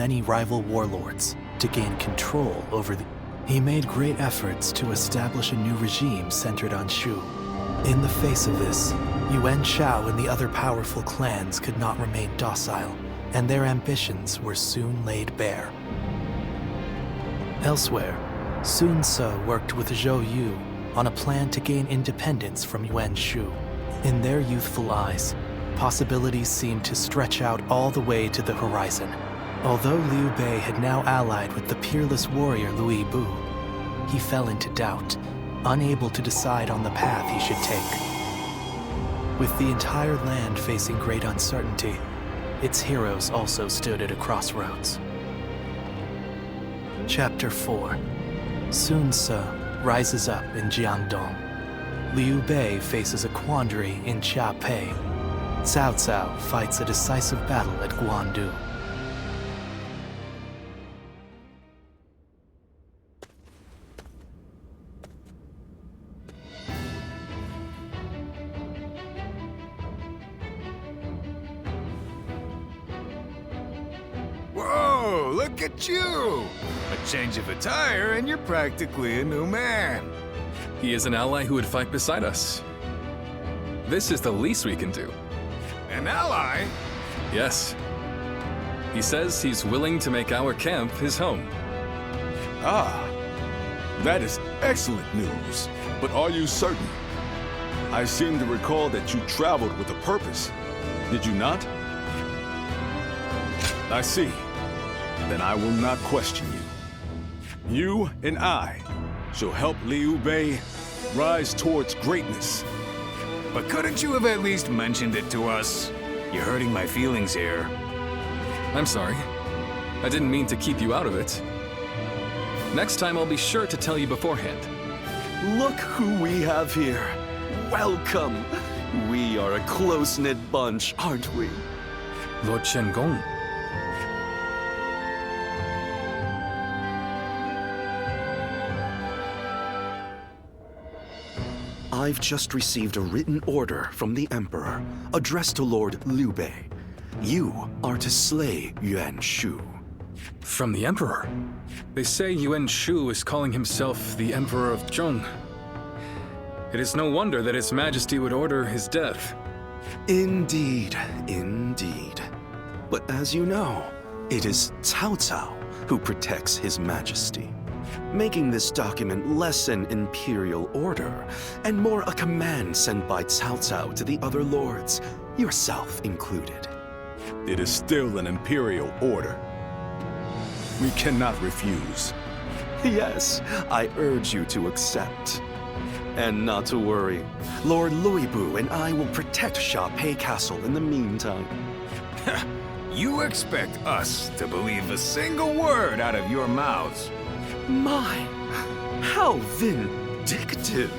many rival warlords to gain control over the... He made great efforts to establish a new regime centered on Shu. In the face of this, Yuan Shao and the other powerful clans could not remain docile, and their ambitions were soon laid bare. Elsewhere, Sun Ce worked with Zhou Yu on a plan to gain independence from Yuan Shu. In their youthful eyes, possibilities seemed to stretch out all the way to the horizon. Although Liu Bei had now allied with the peerless warrior Louis Bu, he fell into doubt, unable to decide on the path he should take. With the entire land facing great uncertainty, its heroes also stood at a crossroads. Chapter 4. Sun Ce rises up in Jiangdong. Liu Bei faces a quandary in Xiapi. Cao Cao fights a decisive battle at Guandu. Whoa, look at you! A change of attire and you're practically a new man. He is an ally who would fight beside us. This is the least we can do. An ally? Yes. He says he's willing to make our camp his home. Ah, that is excellent news. But are you certain? I seem to recall that you traveled with a purpose. Did you not? I see. Then I will not question you. You and I shall help Liu Bei rise towards greatness. But couldn't you have at least mentioned it to us? You're hurting my feelings here. I'm sorry. I didn't mean to keep you out of it. Next time I'll be sure to tell you beforehand. Look who we have here. Welcome. We are a close-knit bunch, aren't we? Lord Shen-gong. I've just received a written order from the Emperor, addressed to Lord Liu Bei. You are to slay Yuan Shu. From the Emperor? They say Yuan Shu is calling himself the Emperor of Zhong. It is no wonder that His Majesty would order his death. Indeed, indeed. But as you know, it is Cao Cao who protects His Majesty, making this document less an imperial order and more a command sent by Cao Cao to the other lords, yourself included. It is still an imperial order. We cannot refuse. Yes, I urge you to accept. And not to worry, Lord Louis Bu and I will protect Xiapi Castle in the meantime. You expect us to believe a single word out of your mouths? My, how vindictive.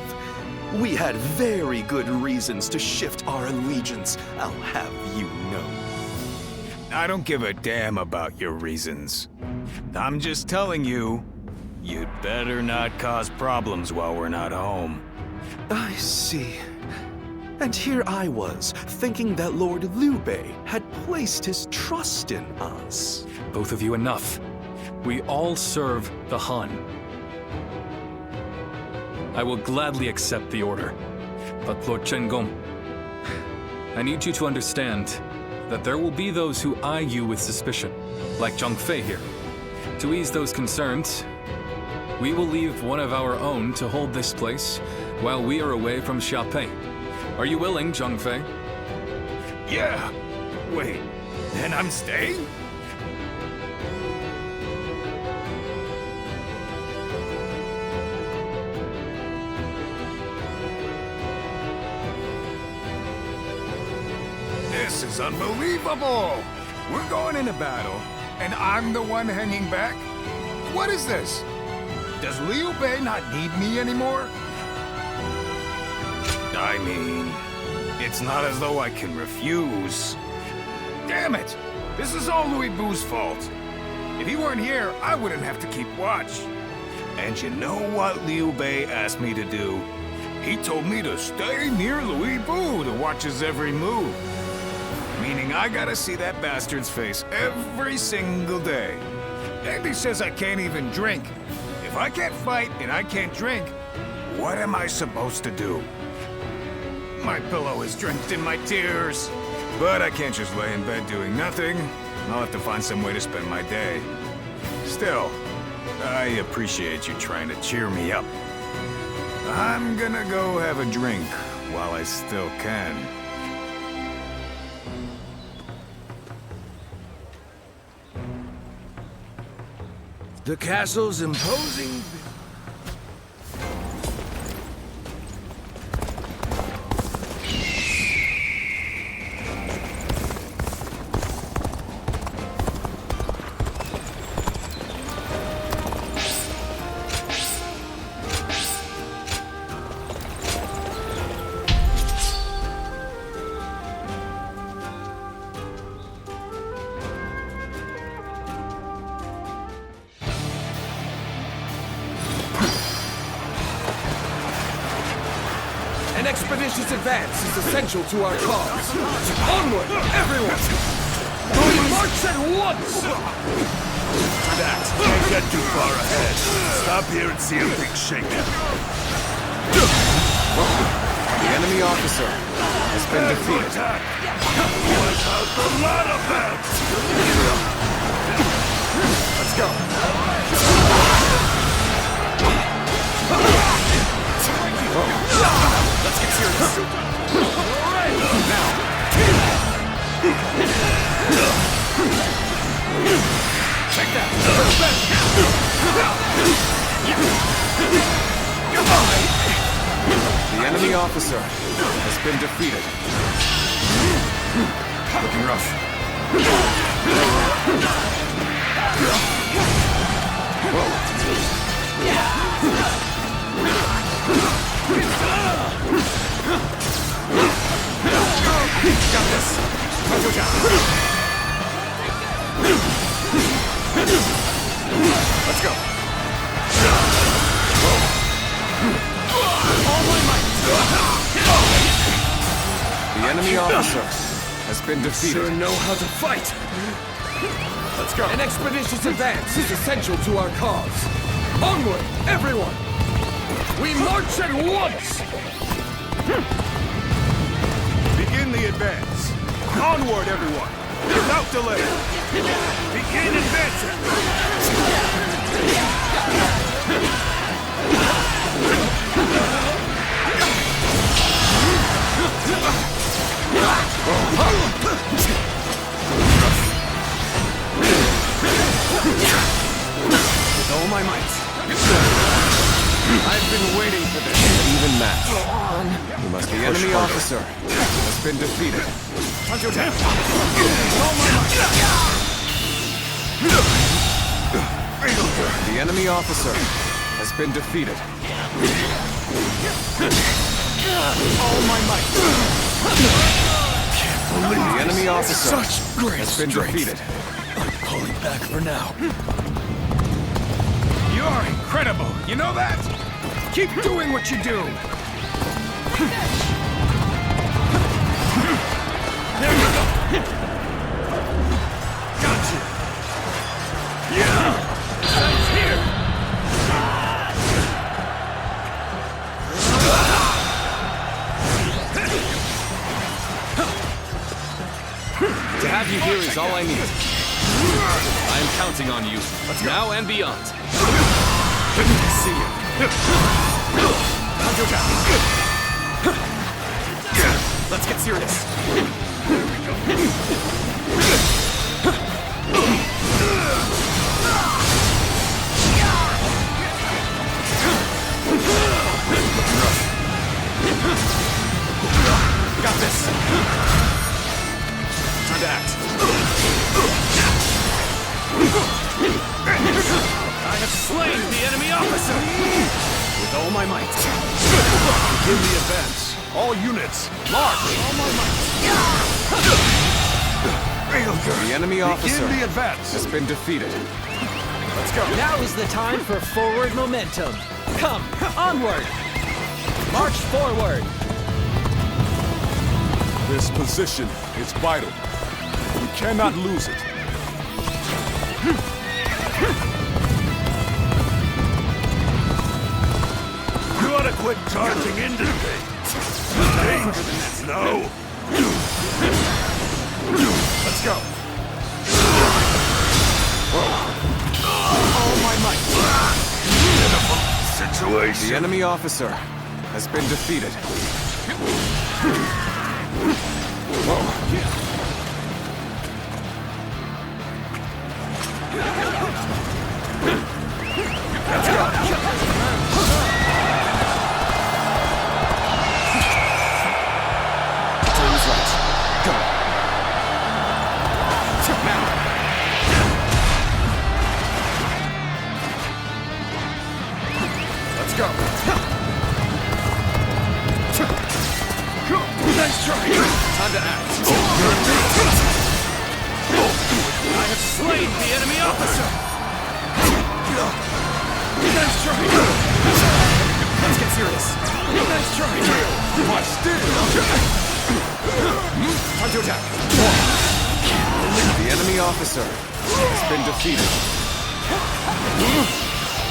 We had very good reasons to shift our allegiance, I'll have you know. I don't give a damn about your reasons. I'm just telling you, you'd better not cause problems while we're not home. I see. And here I was, thinking that Lord Liu Bei had placed his trust in us. Both of you enough. We all serve the Han. I will gladly accept the order. But Lord Chen-gong, I need you to understand that there will be those who eye you with suspicion, like Zhang Fei here. To ease those concerns, we will leave one of our own to hold this place while we are away from Xiapi. Are you willing, Zhang Fei? Yeah. Wait, then I'm staying? This is unbelievable! We're going into battle, and I'm the one hanging back? What is this? Does Liu Bei not need me anymore? I mean, it's not as though I can refuse. Damn it! This is all Louis Bu's fault. If he weren't here, I wouldn't have to keep watch. And you know what Liu Bei asked me to do? He told me to stay near Louis Bu to watch his every move. Meaning I gotta see that bastard's face every single day. And he says I can't even drink. If I can't fight and I can't drink, what am I supposed to do? My pillow is drenched in my tears. But I can't just lay in bed doing nothing. I'll have to find some way to spend my day. Still, I appreciate you trying to cheer me up. I'm gonna go have a drink while I still can. The castle's imposing... An expeditious advance is essential to our cause. Onward, everyone! We march at once! That can't get too far ahead. Stop here and see a big shakedown. The enemy officer has been defeated. Watch out the lot of them! Let's go. Let's get serious. Now. Check that. The enemy officer has been defeated. Looking rough. Got this. Let's go. All my might. The enemy officer has been defeated. Sure know how to fight. Let's go. An expeditious advance is essential to our cause. Onward, everyone! We march at once! Begin the advance. Onward, everyone. Without delay. Begin advancing. With all my might. I've been waiting for this. An even match. You must be the enemy officer has been defeated. The enemy officer has been defeated. All my might. The enemy officer has been defeated. I'm pulling back for now. You're incredible. You know that? Keep doing what you do. There you go. Gotcha. Yeah. That's here. To have you here is all I need. I am counting on you, now and beyond. Good to see you. Let's get serious. Got this. Time to act. I have slain the enemy officer! With all my might. Begin the advance. All units, march! All my might. The enemy officer Begin the advance. has been defeated. Let's go. Now is the time for forward momentum. Come, onward! March forward! This position is vital. cannot lose it. You ought to quit charging into things. Things? No. Let's go. All my might. Situation. The enemy officer has been defeated. Let's go. Time is right. Go. Now. Let's go. Nice try. Time to act. I have slain the enemy officer! Nice try. Let's get serious. Nice try. Watch still. Time to attack. The enemy officer has been defeated.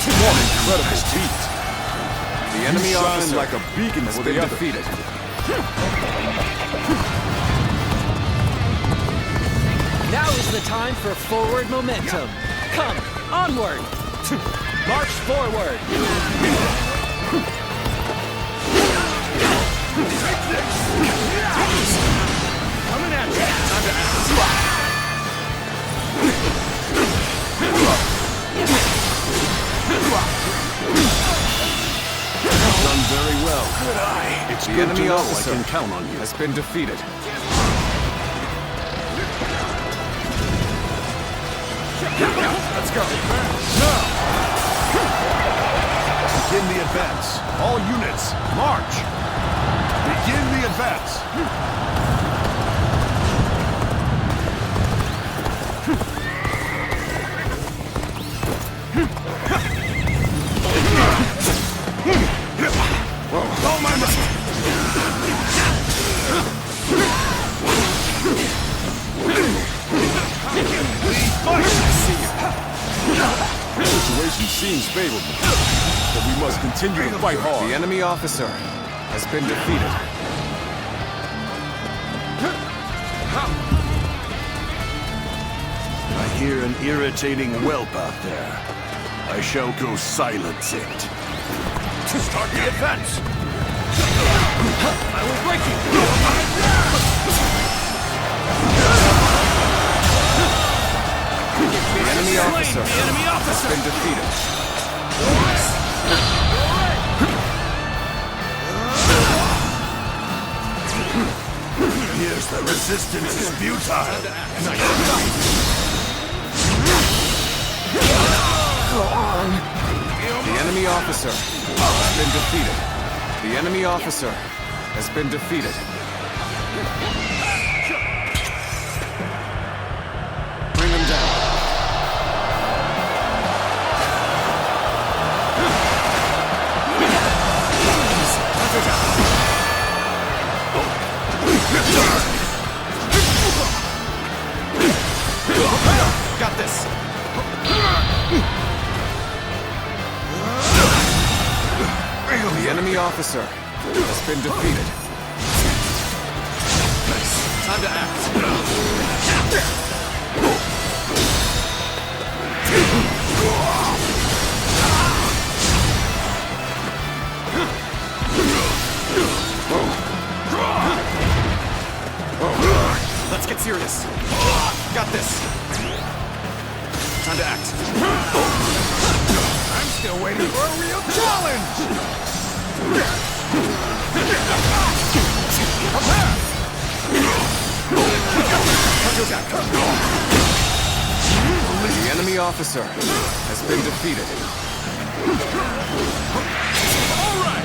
What incredible feat. The enemy You shine officer like a beacon has for been the other. defeated. Now is the time for forward momentum. Come, onward! March forward! Coming at you! Time to act. Done very well. Good eye. It's The good to enemy know I officer can count on you. has been defeated. Let's go. Begin the advance. All units, march. Begin the advance. All my might. The situation seems favorable, but we must continue to fight hard. The enemy officer has been defeated. I hear an irritating whelp out there. I shall go silence it. Start the advance! I will break you! The enemy officer The enemy has officer! been defeated. Here's the resistance is futile. The enemy officer has been defeated. The enemy officer has been defeated. Bring him down. Got this. The enemy officer has been defeated. Time to act. Let's get serious. Got this. Time to act. I'm still waiting for a real challenge! The enemy officer has been defeated. All right!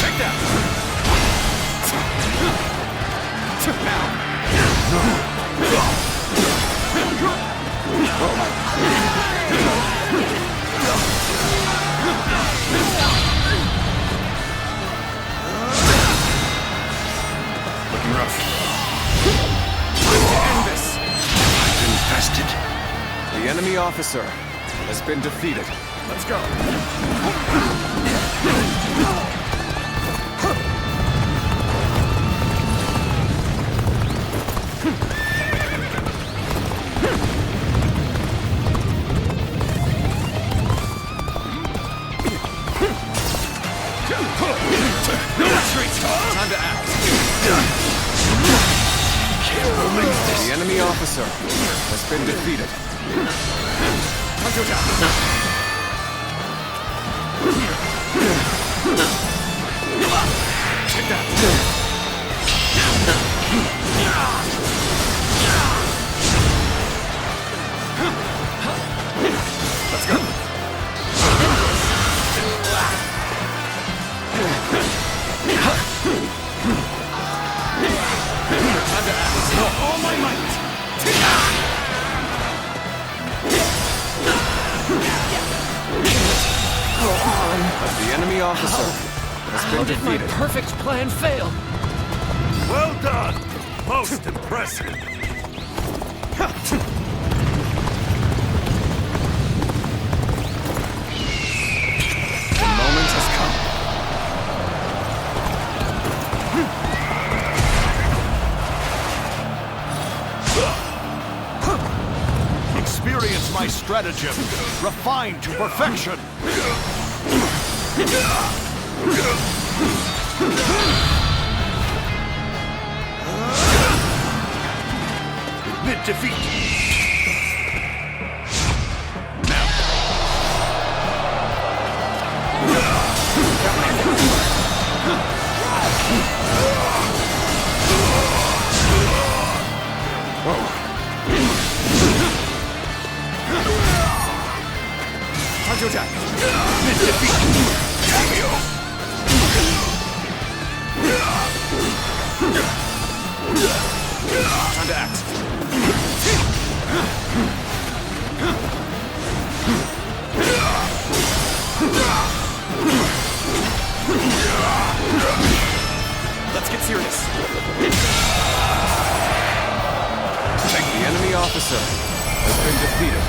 Take that! Looking rough. Time to end this! blasted! The enemy officer has been defeated. Let's go. Time to act. The enemy officer has been defeated. Take that. Let's go. Time to act. All my might. But the enemy officer has been Did my defeated. perfect plan fail? Well done! Most impressive. The moment has come. Experience my stratagem, refined to perfection. Admit defeat. Now. Time to attack. Admit defeat. Time to act. Let's get serious. The enemy officer has been defeated.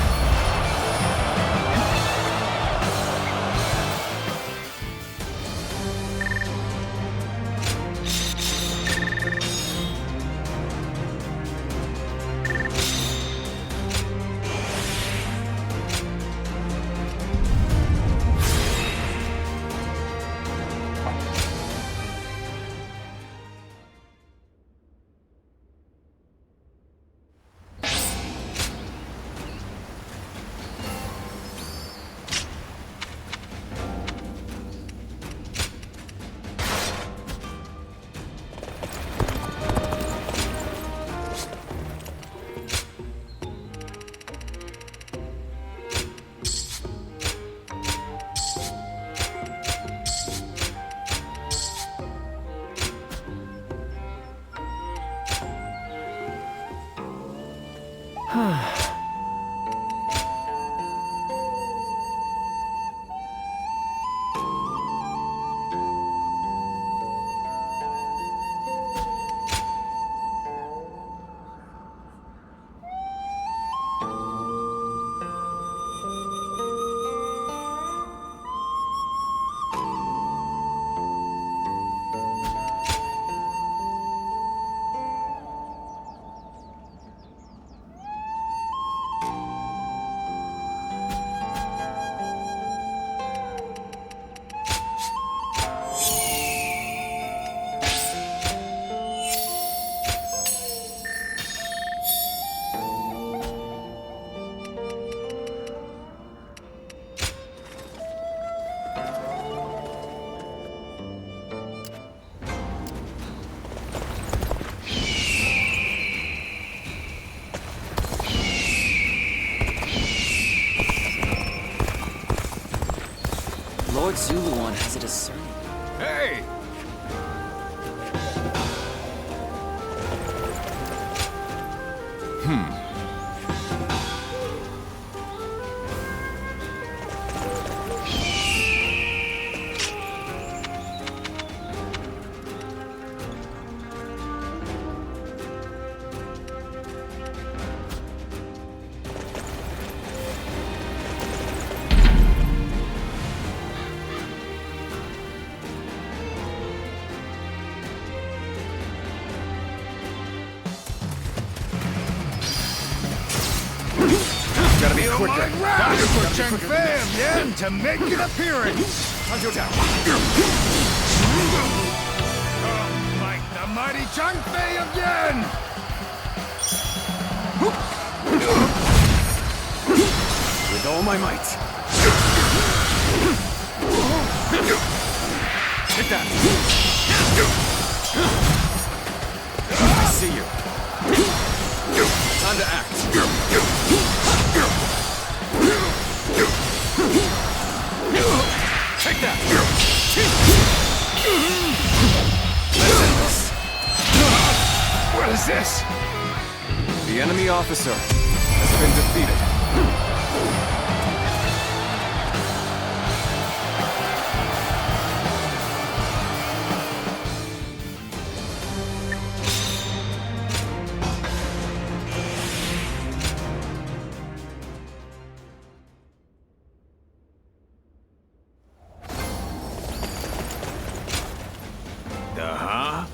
Lord Zuluan has a discerning. Hey! Gotta be Feel quicker. my wrath for Cheng Fei of Yen to make an appearance. Like the mighty Cheng Fei of Yen. With all my might. Take that. I see you. Time to act. Take that. What is this? The enemy officer has been defeated. Uh-huh.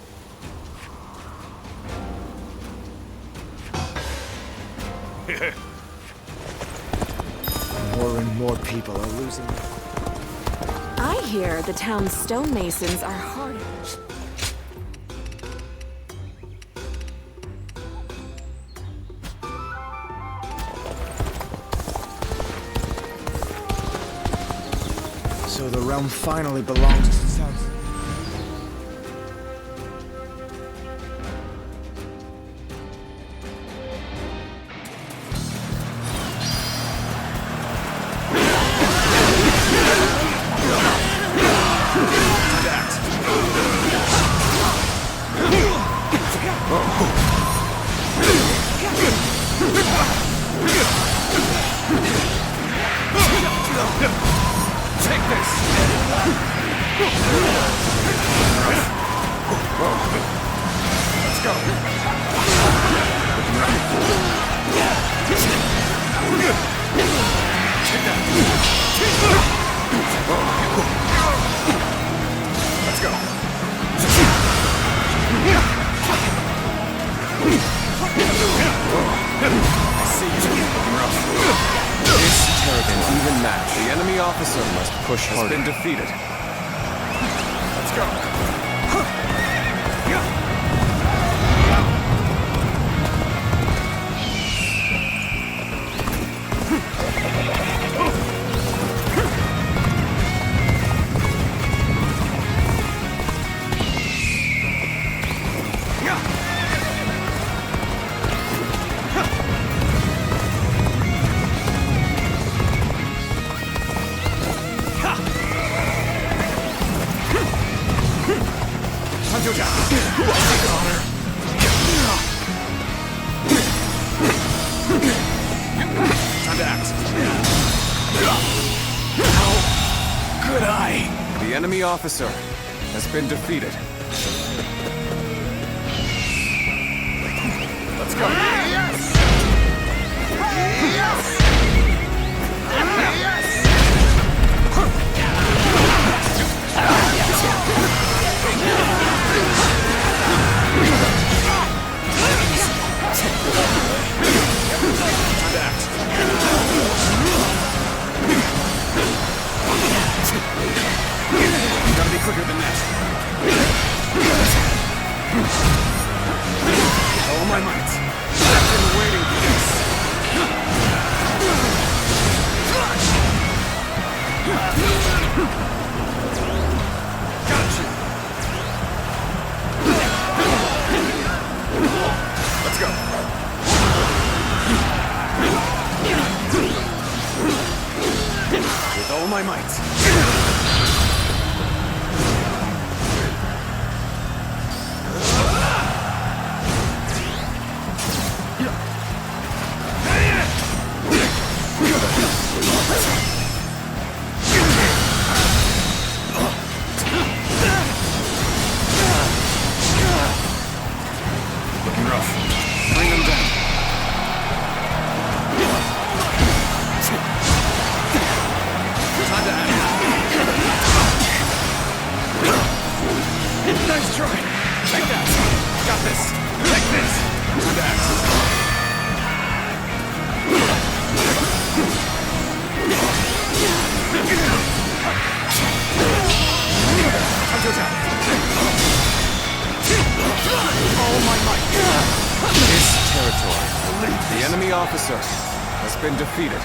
More and more people are losing. I hear the town's stonemasons are hard. So the realm finally belongs to South. Take this! Let's go! Let's go! I see you. This an even match. The enemy officer must push harder. Has been defeated. Let's go! Time to act. How could I? The enemy officer has been defeated. Let's go. Yes! Yes! Gotta be quicker than that. All my might. I've been waiting for this. Gotcha. Let's go. With all my might. Looking rough. Bring them down. Time to act. Nice try. Take that. Got this. Take this. Time to act. enemy officer has been defeated.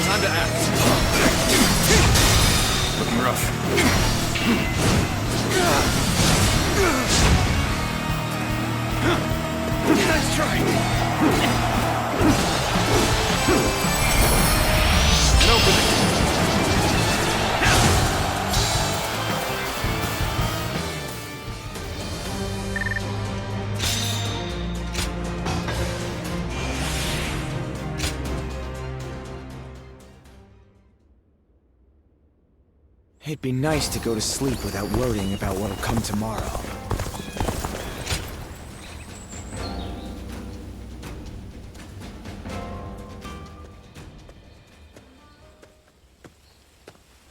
Time to act. Looking rough. Nice try. An opening. It'd be nice to go to sleep without worrying about what'll come tomorrow.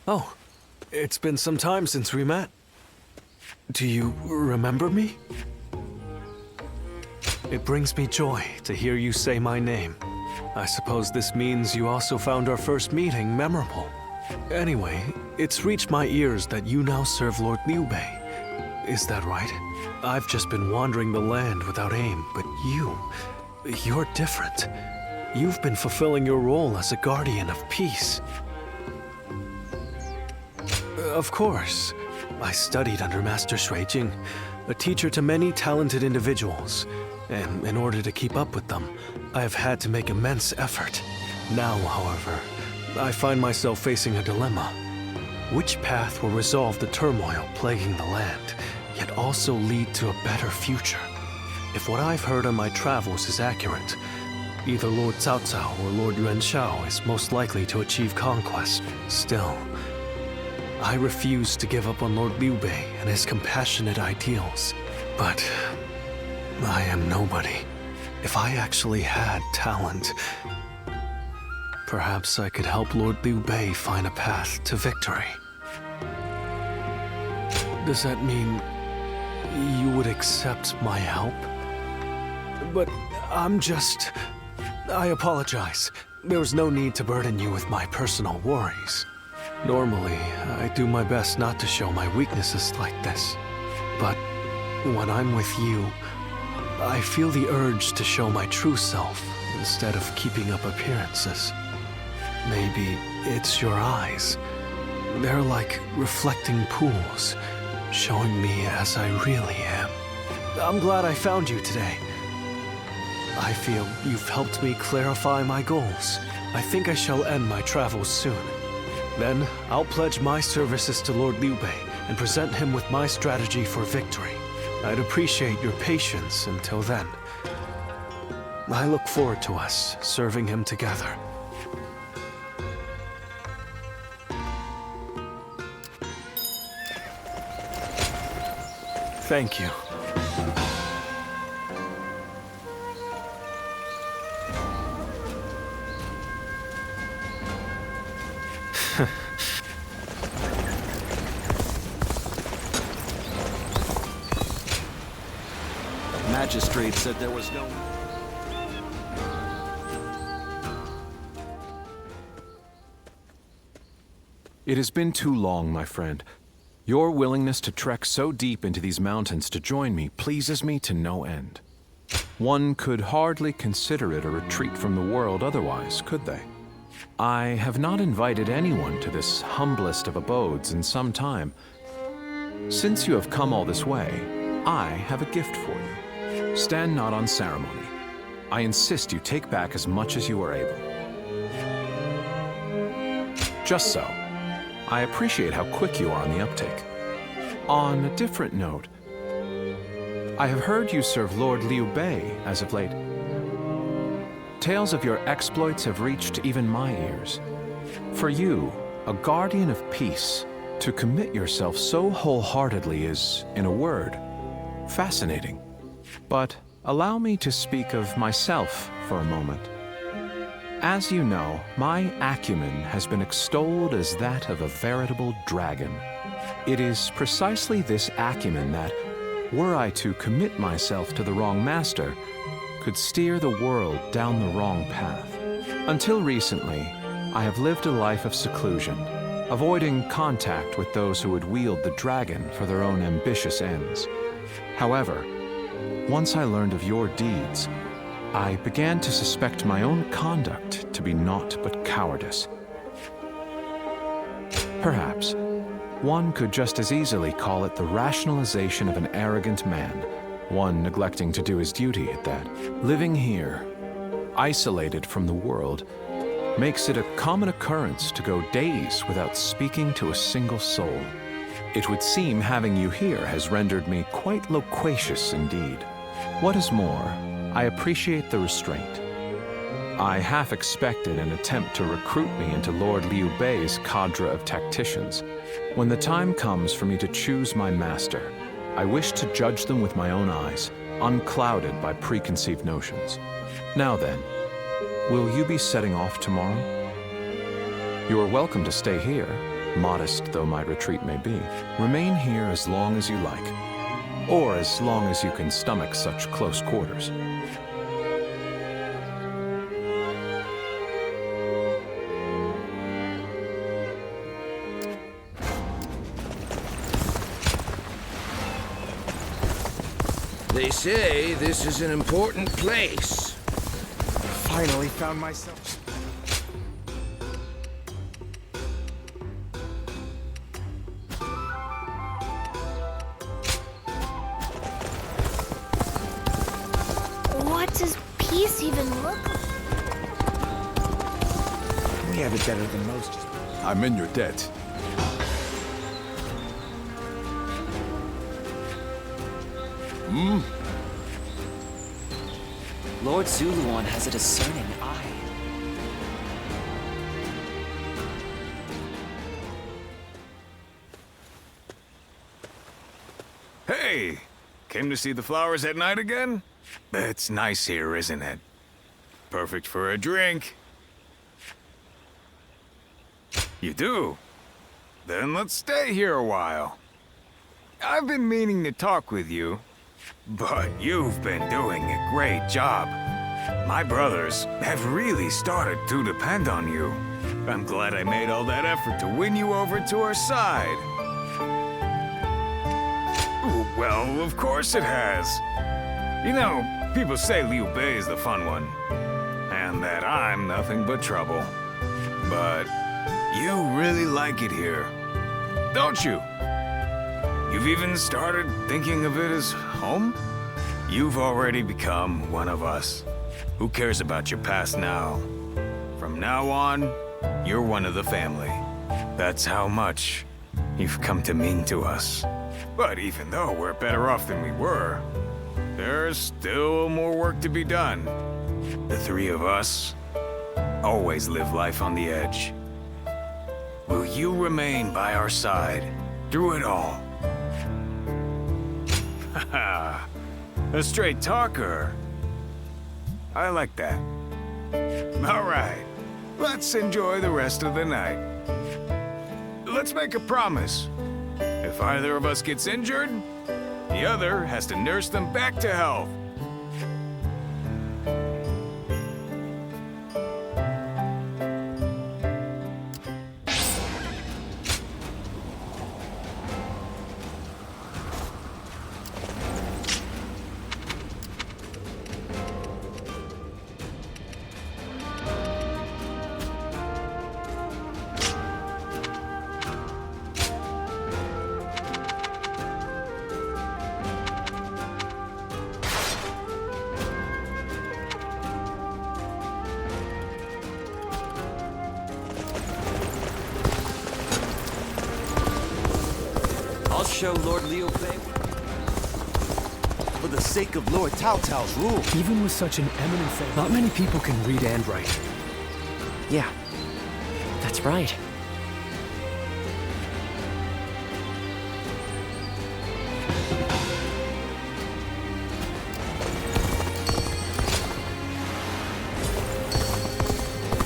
Oh, it's been some time since we met. Do you remember me? It brings me joy to hear you say my name. I suppose this means you also found our first meeting memorable. Anyway, it's reached my ears that you now serve Lord Liu Bei. Is that right? I've just been wandering the land without aim, but you're different. You've been fulfilling your role as a guardian of peace. Of course. I studied under Master Shui Jing, a teacher to many talented individuals, and in order to keep up with them, I have had to make immense effort. Now, however, I find myself facing a dilemma. Which path will resolve the turmoil plaguing the land, yet also lead to a better future? If what I've heard on my travels is accurate, either Lord Cao Cao or Lord Yuan Shao is most likely to achieve conquest. Still, I refuse to give up on Lord Liu Bei and his compassionate ideals. But I am nobody. If I actually had talent, perhaps I could help Lord Liu Bei find a path to victory. Does that mean you would accept my help? But I apologize. There was no need to burden you with my personal worries. Normally, I do my best not to show my weaknesses like this. But when I'm with you, I feel the urge to show my true self instead of keeping up appearances. Maybe it's your eyes. They're like reflecting pools, showing me as I really am. I'm glad I found you today. I feel you've helped me clarify my goals. I think I shall end my travels soon. Then, I'll pledge my services to Lord Liu Bei and present him with my strategy for victory. I'd appreciate your patience until then. I look forward to us serving him together. Thank you. Magistrate said there was no... It has been too long, my friend. Your willingness to trek so deep into these mountains to join me pleases me to no end. One could hardly consider it a retreat from the world otherwise, could they? I have not invited anyone to this humblest of abodes in some time. Since you have come all this way, I have a gift for you. Stand not on ceremony. I insist you take back as much as you are able. Just so. I appreciate how quick you are on the uptake. On a different note, I have heard you serve Lord Liu Bei as of late. Tales of your exploits have reached even my ears. For you, a guardian of peace, to commit yourself so wholeheartedly is, in a word, fascinating. But allow me to speak of myself for a moment. As you know, my acumen has been extolled as that of a veritable dragon. It is precisely this acumen that, were I to commit myself to the wrong master, could steer the world down the wrong path. Until recently, I have lived a life of seclusion, avoiding contact with those who would wield the dragon for their own ambitious ends. However, once I learned of your deeds, I began to suspect my own conduct to be naught but cowardice. Perhaps one could just as easily call it the rationalization of an arrogant man, one neglecting to do his duty at that. Living here, isolated from the world, makes it a common occurrence to go days without speaking to a single soul. It would seem having you here has rendered me quite loquacious indeed. What is more, I appreciate the restraint. I half expected an attempt to recruit me into Lord Liu Bei's cadre of tacticians. When the time comes for me to choose my master, I wish to judge them with my own eyes, unclouded by preconceived notions. Now then, will you be setting off tomorrow? You are welcome to stay here, modest though my retreat may be. Remain here as long as you like, or as long as you can stomach such close quarters. They say this is an important place. Finally found myself. What does peace even look like? We have it better than most. I'm in your debt. Lord Zuluan has a discerning eye. Hey! Came to see the flowers at night again? It's nice here, isn't it? Perfect for a drink. You do? Then let's stay here a while. I've been meaning to talk with you, but you've been doing a great job. My brothers have really started to depend on you. I'm glad I made all that effort to win you over to our side. Well, of course it has. You know, people say Liu Bei is the fun one, and that I'm nothing but trouble. But you really like it here, don't you? You've even started thinking of it as home? You've already become one of us. Who cares about your past now? From now on, you're one of the family. That's how much you've come to mean to us. But even though we're better off than we were, there's still more work to be done. The three of us always live life on the edge. Will you remain by our side through it all? Haha, a straight talker. I like that. All right, let's enjoy the rest of the night. Let's make a promise. If either of us gets injured, the other has to nurse them back to health. I'll show Lord Liu Bei. For the sake of Lord Cao Cao's rule. Even with such an eminent fame, not many people can read and write. Yeah, that's right.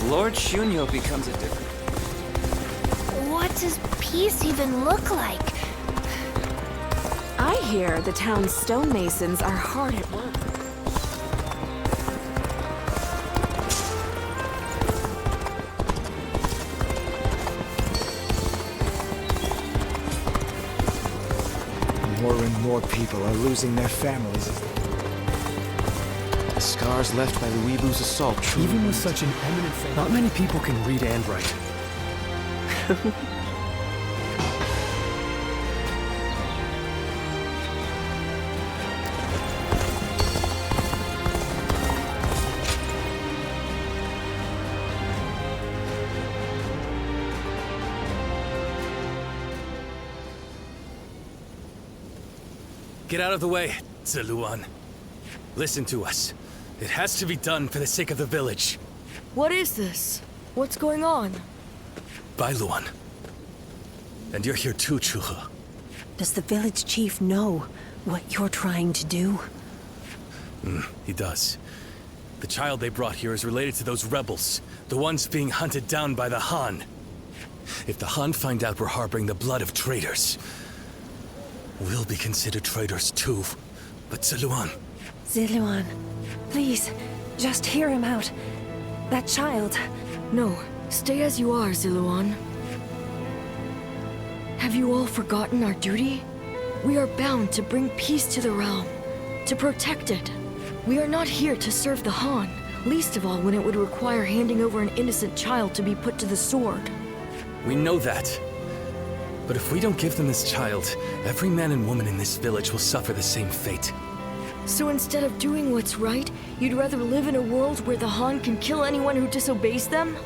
Lord Shunyo becomes a different... What does peace even look like? I hear the town's stonemasons are hard at work. More and more people are losing their families. The scars left by Luibu's assault truly. Even with such an eminent fame, not many people can read and write. Get out of the way, Ziluan. Listen to us. It has to be done for the sake of the village. What is this? What's going on? Bailuan. And you're here too, Chuha. Does the village chief know what you're trying to do? He does. The child they brought here is related to those rebels, the ones being hunted down by the Han. If the Han find out we're harboring the blood of traitors, we'll be considered traitors too. But Ziluan... Ziluan, please, just hear him out. That child... No, stay as you are, Ziluan. Have you all forgotten our duty? We are bound to bring peace to the realm, to protect it. We are not here to serve the Han, least of all when it would require handing over an innocent child to be put to the sword. We know that. But if we don't give them this child, every man and woman in this village will suffer the same fate. So instead of doing what's right, you'd rather live in a world where the Han can kill anyone who disobeys them?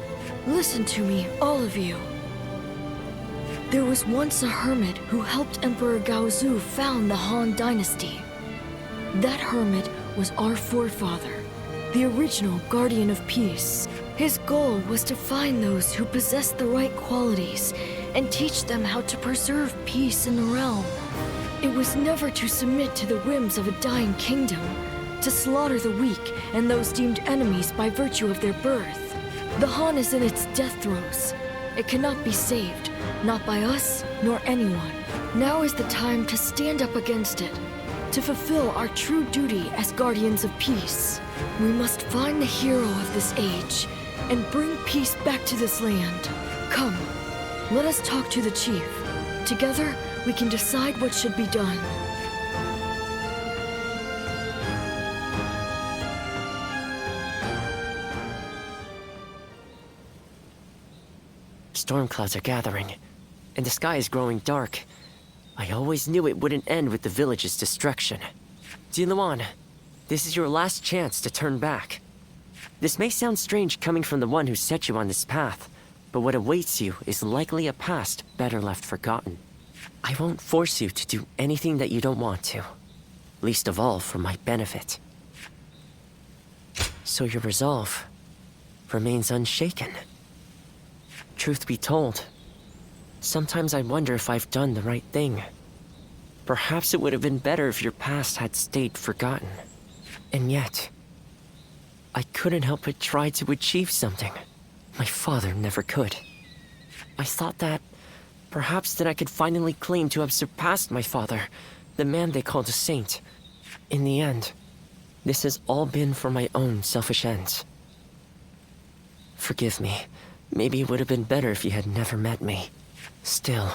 Listen to me, all of you. There was once a hermit who helped Emperor Gaozu found the Han Dynasty. That hermit was our forefather, the original Guardian of Peace. His goal was to find those who possessed the right qualities and teach them how to preserve peace in the realm. It was never to submit to the whims of a dying kingdom, to slaughter the weak and those deemed enemies by virtue of their birth. The Han is in its death throes. It cannot be saved, not by us nor anyone. Now is the time to stand up against it, to fulfill our true duty as guardians of peace. We must find the hero of this age and bring peace back to this land. Come, let us talk to the chief. Together, we can decide what should be done. Storm clouds are gathering, and the sky is growing dark. I always knew it wouldn't end with the village's destruction. Ziluan, this is your last chance to turn back. This may sound strange coming from the one who set you on this path, but what awaits you is likely a past better left forgotten. I won't force you to do anything that you don't want to, least of all for my benefit. So your resolve remains unshaken. Truth be told, sometimes I wonder if I've done the right thing. Perhaps it would have been better if your past had stayed forgotten. And yet, I couldn't help but try to achieve something my father never could. I thought that perhaps that I could finally claim to have surpassed my father, the man they called a saint. In the end, this has all been for my own selfish ends. Forgive me. Maybe it would have been better if you had never met me. Still,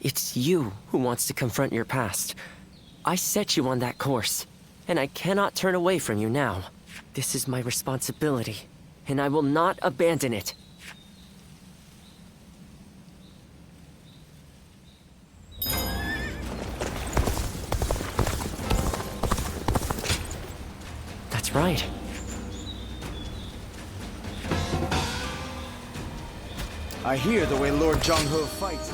it's you who wants to confront your past. I set you on that course, and I cannot turn away from you now. This is my responsibility, and I will not abandon it. That's right. I hear the way Lord Zhonghe fights.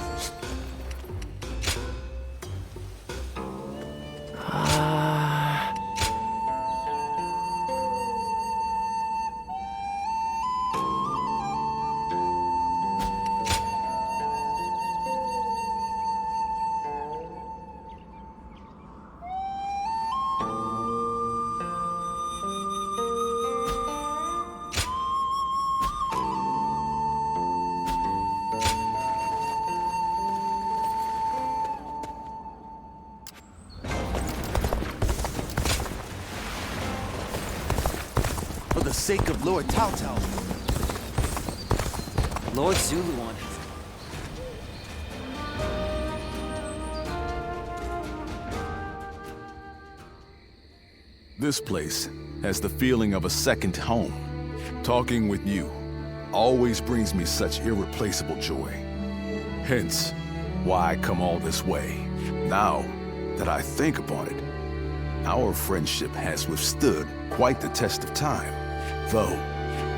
For the sake of Lord Cao Cao. Lord Zuluan. This place has the feeling of a second home. Talking with you always brings me such irreplaceable joy. Hence, why I come all this way. Now that I think about it, our friendship has withstood quite the test of time. Though,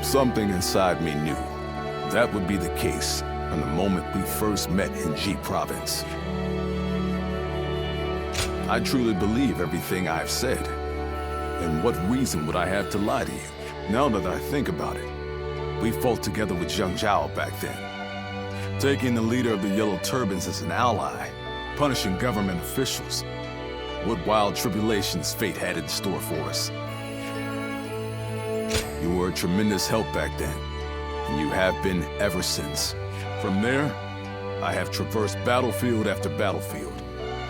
something inside me knew that would be the case from the moment we first met in Ji Province. I truly believe everything I've said. And what reason would I have to lie to you? Now that I think about it, we fought together with Zheng Zhao back then. Taking the leader of the Yellow Turbans as an ally, punishing government officials. What wild tribulations fate had in store for us. You were a tremendous help back then, and you have been ever since. From there, I have traversed battlefield after battlefield,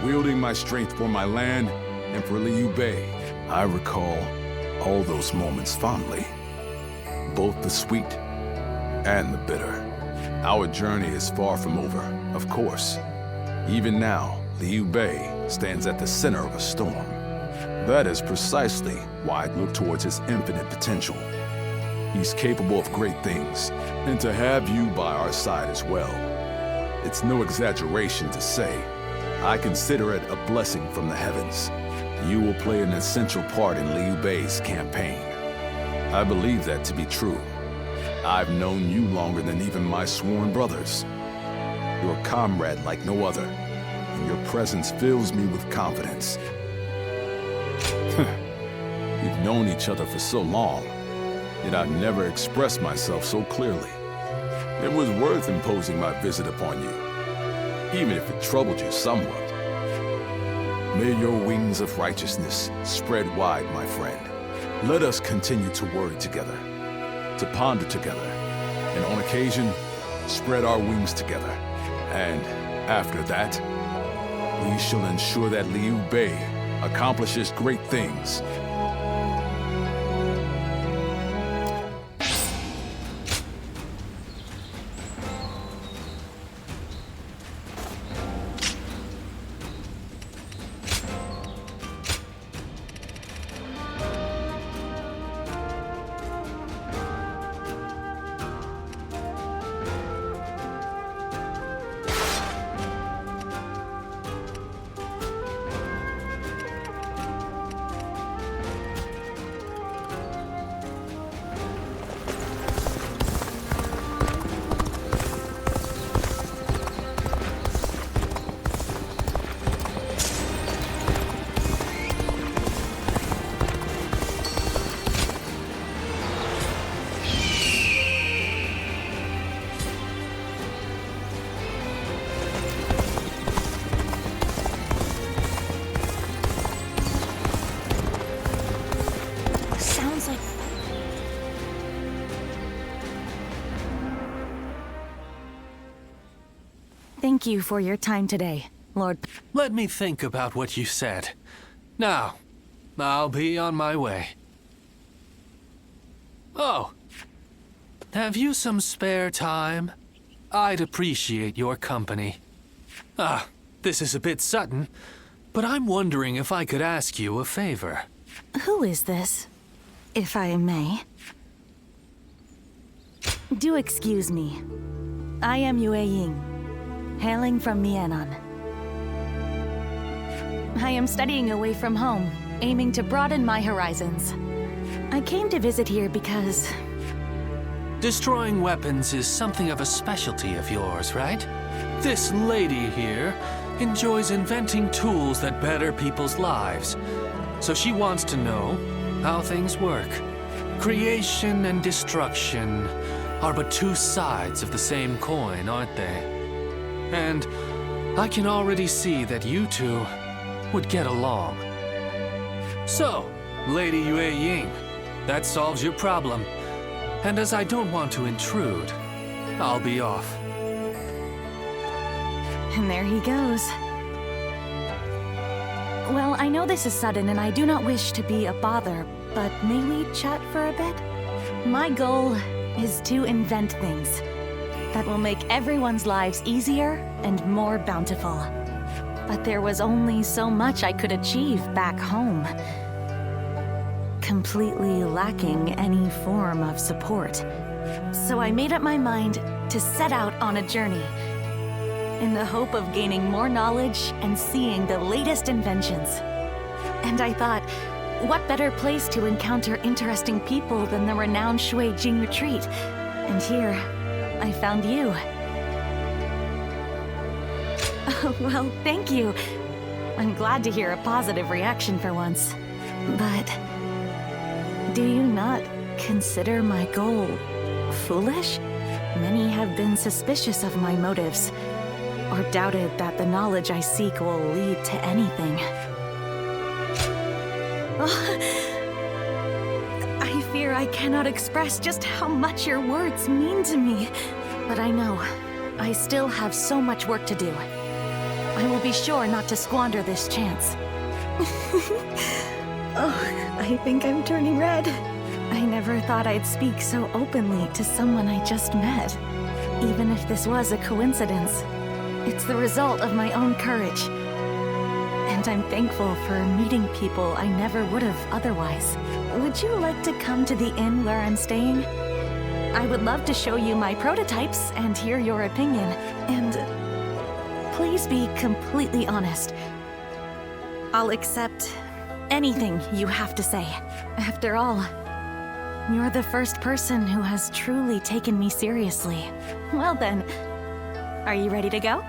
wielding my strength for my land and for Liu Bei. I recall all those moments fondly, both the sweet and the bitter. Our journey is far from over, of course. Even now, Liu Bei stands at the center of a storm. That is precisely why I look towards his infinite potential. He's capable of great things, and to have you by our side as well. It's no exaggeration to say, I consider it a blessing from the heavens. You will play an essential part in Liu Bei's campaign. I believe that to be true. I've known you longer than even my sworn brothers. You're a comrade like no other, and your presence fills me with confidence. We've known each other for so long, yet I've never expressed myself so clearly. It was worth imposing my visit upon you, even if it troubled you somewhat. May your wings of righteousness spread wide, my friend. Let us continue to worry together, to ponder together, and on occasion, spread our wings together. And after that, we shall ensure that Liu Bei accomplishes great things. Thank you for your time today, Lord. Let me think about what you said. Now, I'll be on my way. Oh, have you some spare time? I'd appreciate your company. This is a bit sudden, but I'm wondering if I could ask you a favor. Who is this, if I may? Do excuse me. I am Yue Ying, hailing from Mianan. I am studying away from home, aiming to broaden my horizons. I came to visit here because... Destroying weapons is something of a specialty of yours, right? This lady here enjoys inventing tools that better people's lives. So she wants to know how things work. Creation and destruction are but two sides of the same coin, aren't they? And I can already see that you two would get along. So, Lady Yue Ying, that solves your problem. And as I don't want to intrude, I'll be off. And there he goes. Well, I know this is sudden and I do not wish to be a bother, but may we chat for a bit? My goal is to invent things that will make everyone's lives easier and more bountiful. But there was only so much I could achieve back home, completely lacking any form of support. So I made up my mind to set out on a journey in the hope of gaining more knowledge and seeing the latest inventions. And I thought, what better place to encounter interesting people than the renowned Shui Jing retreat? And here, I found you. Oh, well, thank you. I'm glad to hear a positive reaction for once. But do you not consider my goal foolish? Many have been suspicious of my motives, or doubted that the knowledge I seek will lead to anything. I fear I cannot express just how much your words mean to me. But I know, I still have so much work to do. I will be sure not to squander this chance. Oh, I think I'm turning red. I never thought I'd speak so openly to someone I just met. Even if this was a coincidence, it's the result of my own courage. And I'm thankful for meeting people I never would have otherwise. Would you like to come to the inn where I'm staying? I would love to show you my prototypes and hear your opinion. And please be completely honest. I'll accept anything you have to say. After all, you're the first person who has truly taken me seriously. Well then, are you ready to go?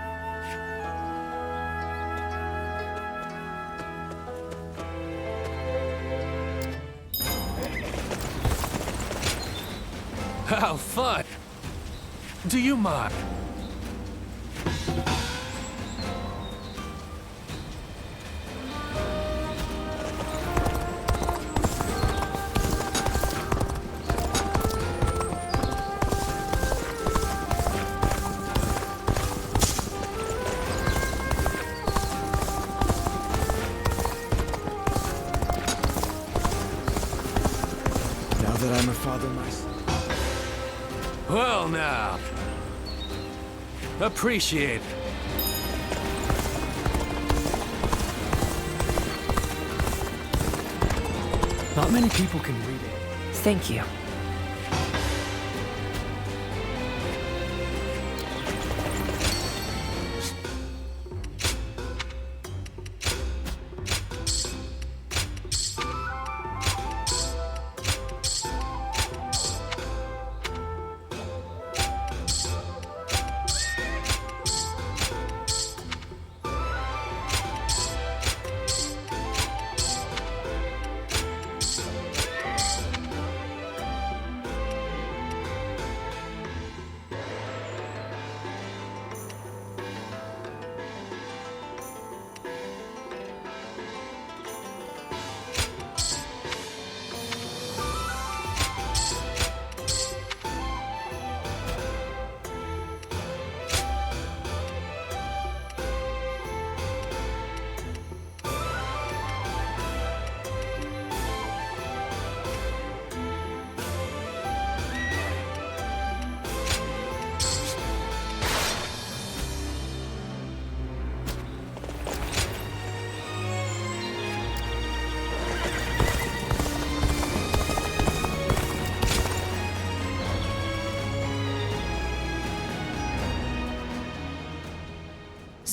How fun! Do you mind? Now that I'm a father myself. Well now. Appreciate it. Not many people can read it. Thank you.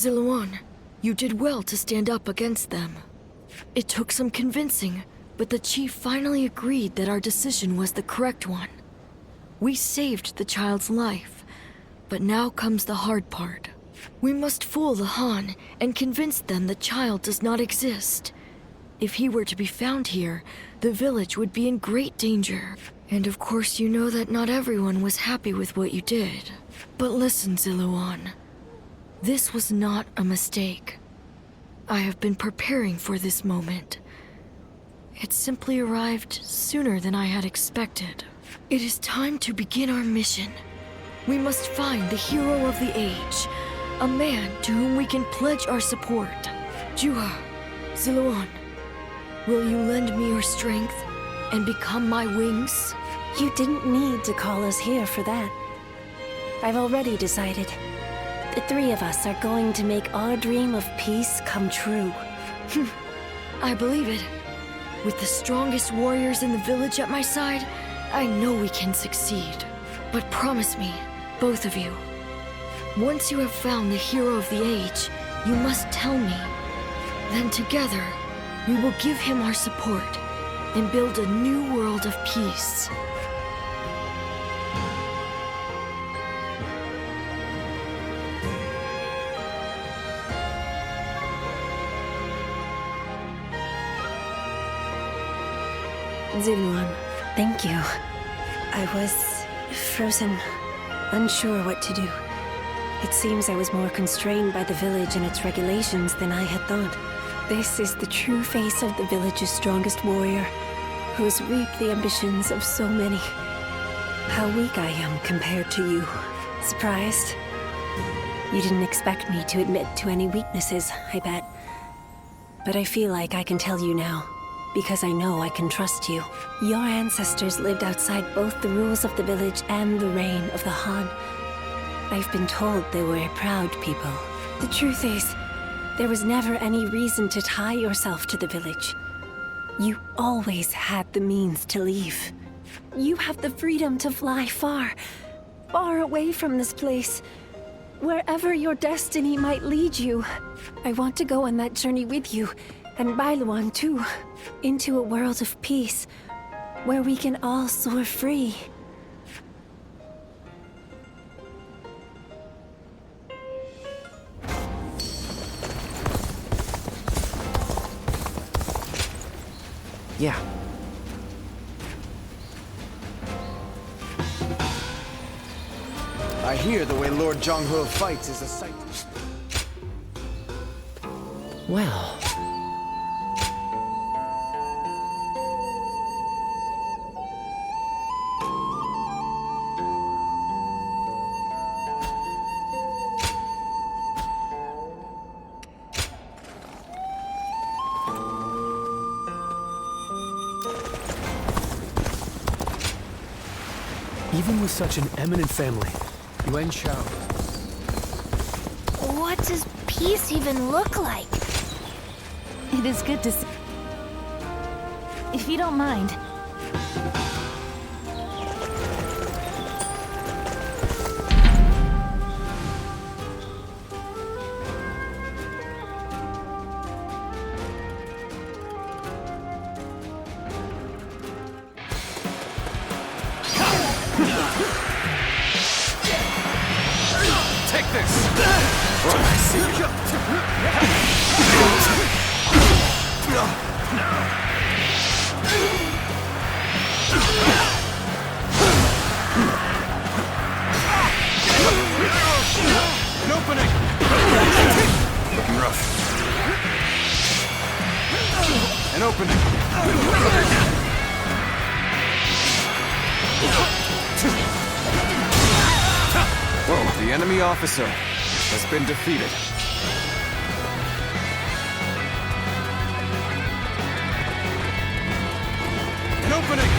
Ziluan, you did well to stand up against them. It took some convincing, but the chief finally agreed that our decision was the correct one. We saved the child's life, but now comes the hard part. We must fool the Han and convince them the child does not exist. If he were to be found here, the village would be in great danger. And of course you know that not everyone was happy with what you did. But listen, Ziluan. This was not a mistake. I have been preparing for this moment. It simply arrived sooner than I had expected. It is time to begin our mission. We must find the hero of the age, a man to whom we can pledge our support. Juha, Ziluan, will you lend me your strength and become my wings? You didn't need to call us here for that. I've already decided. The three of us are going to make our dream of peace come true. I believe it. With the strongest warriors in the village at my side, I know we can succeed. But promise me, both of you, once you have found the hero of the age, you must tell me. Then together, we will give him our support and build a new world of peace. Zilwan, thank you. I was frozen, unsure what to do. It seems I was more constrained by the village and its regulations than I had thought. This is the true face of the village's strongest warrior, who has reaped the ambitions of so many. How weak I am compared to you. Surprised? You didn't expect me to admit to any weaknesses, I bet. But I feel like I can tell you now, because I know I can trust you. Your ancestors lived outside both the rules of the village and the reign of the Han. I've been told they were a proud people. The truth is, there was never any reason to tie yourself to the village. You always had the means to leave. You have the freedom to fly far, far away from this place. Wherever your destiny might lead you. I want to go on that journey with you, and Bailuan too, into a world of peace, where we can all soar free. Yeah. I hear the way Lord Zhonghe fights is a sight. Well... Even with such an eminent family, Yuan Shao. What does peace even look like? It is good to see. If you don't mind. Take this! I see. An opening! Looking rough. An opening! Whoa, the enemy officer has been defeated. An opening!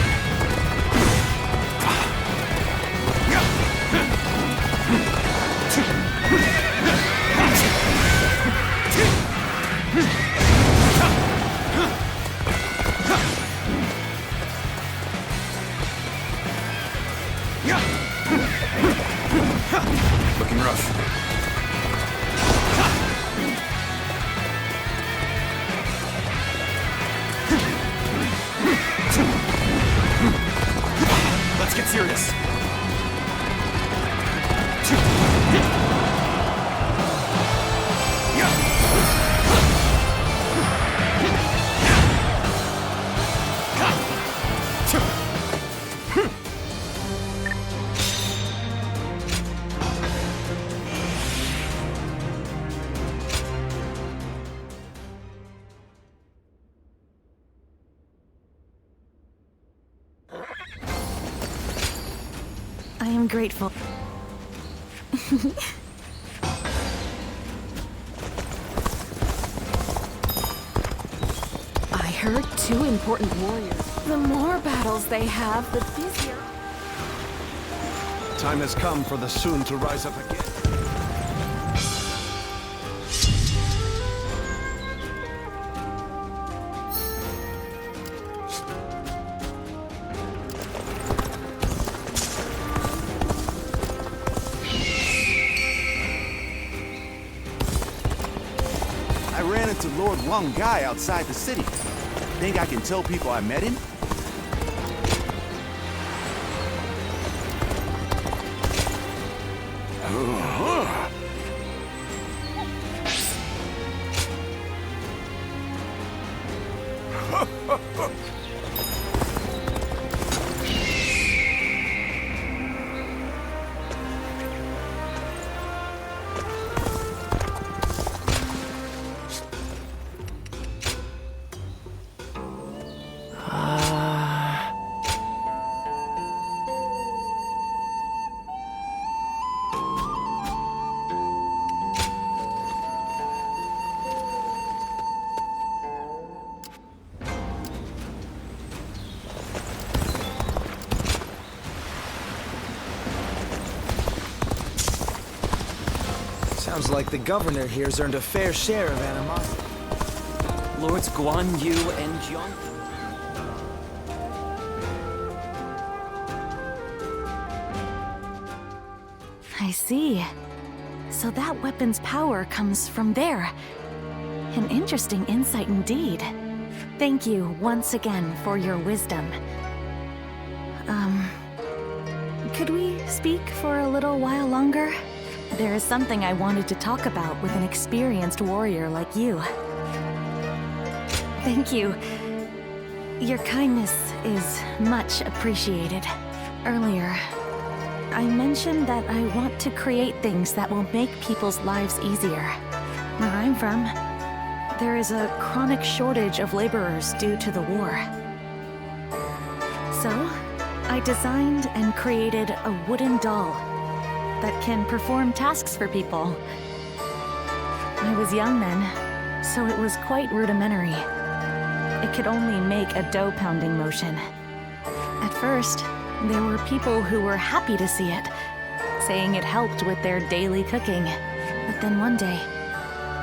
Looking rough. Let's get serious. I am grateful. I heard 2 important warriors. The more battles they have, the busier. Time has come for the Sun to rise up again. I ran into Lord Wang Gai outside the city. Think I can tell people I met him? Sounds like the governor here's earned a fair share of animosity. Lords Guan Yu and Jiang. I see. So that weapon's power comes from there. An interesting insight indeed. Thank you once again for your wisdom. Could we speak for a little while longer? There is something I wanted to talk about with an experienced warrior like you. Thank you. Your kindness is much appreciated. Earlier, I mentioned that I want to create things that will make people's lives easier. Where I'm from, there is a chronic shortage of laborers due to the war. So, I designed and created a wooden doll that can perform tasks for people. I was young then, so it was quite rudimentary. It could only make a dough-pounding motion. At first, there were people who were happy to see it, saying it helped with their daily cooking. But then one day,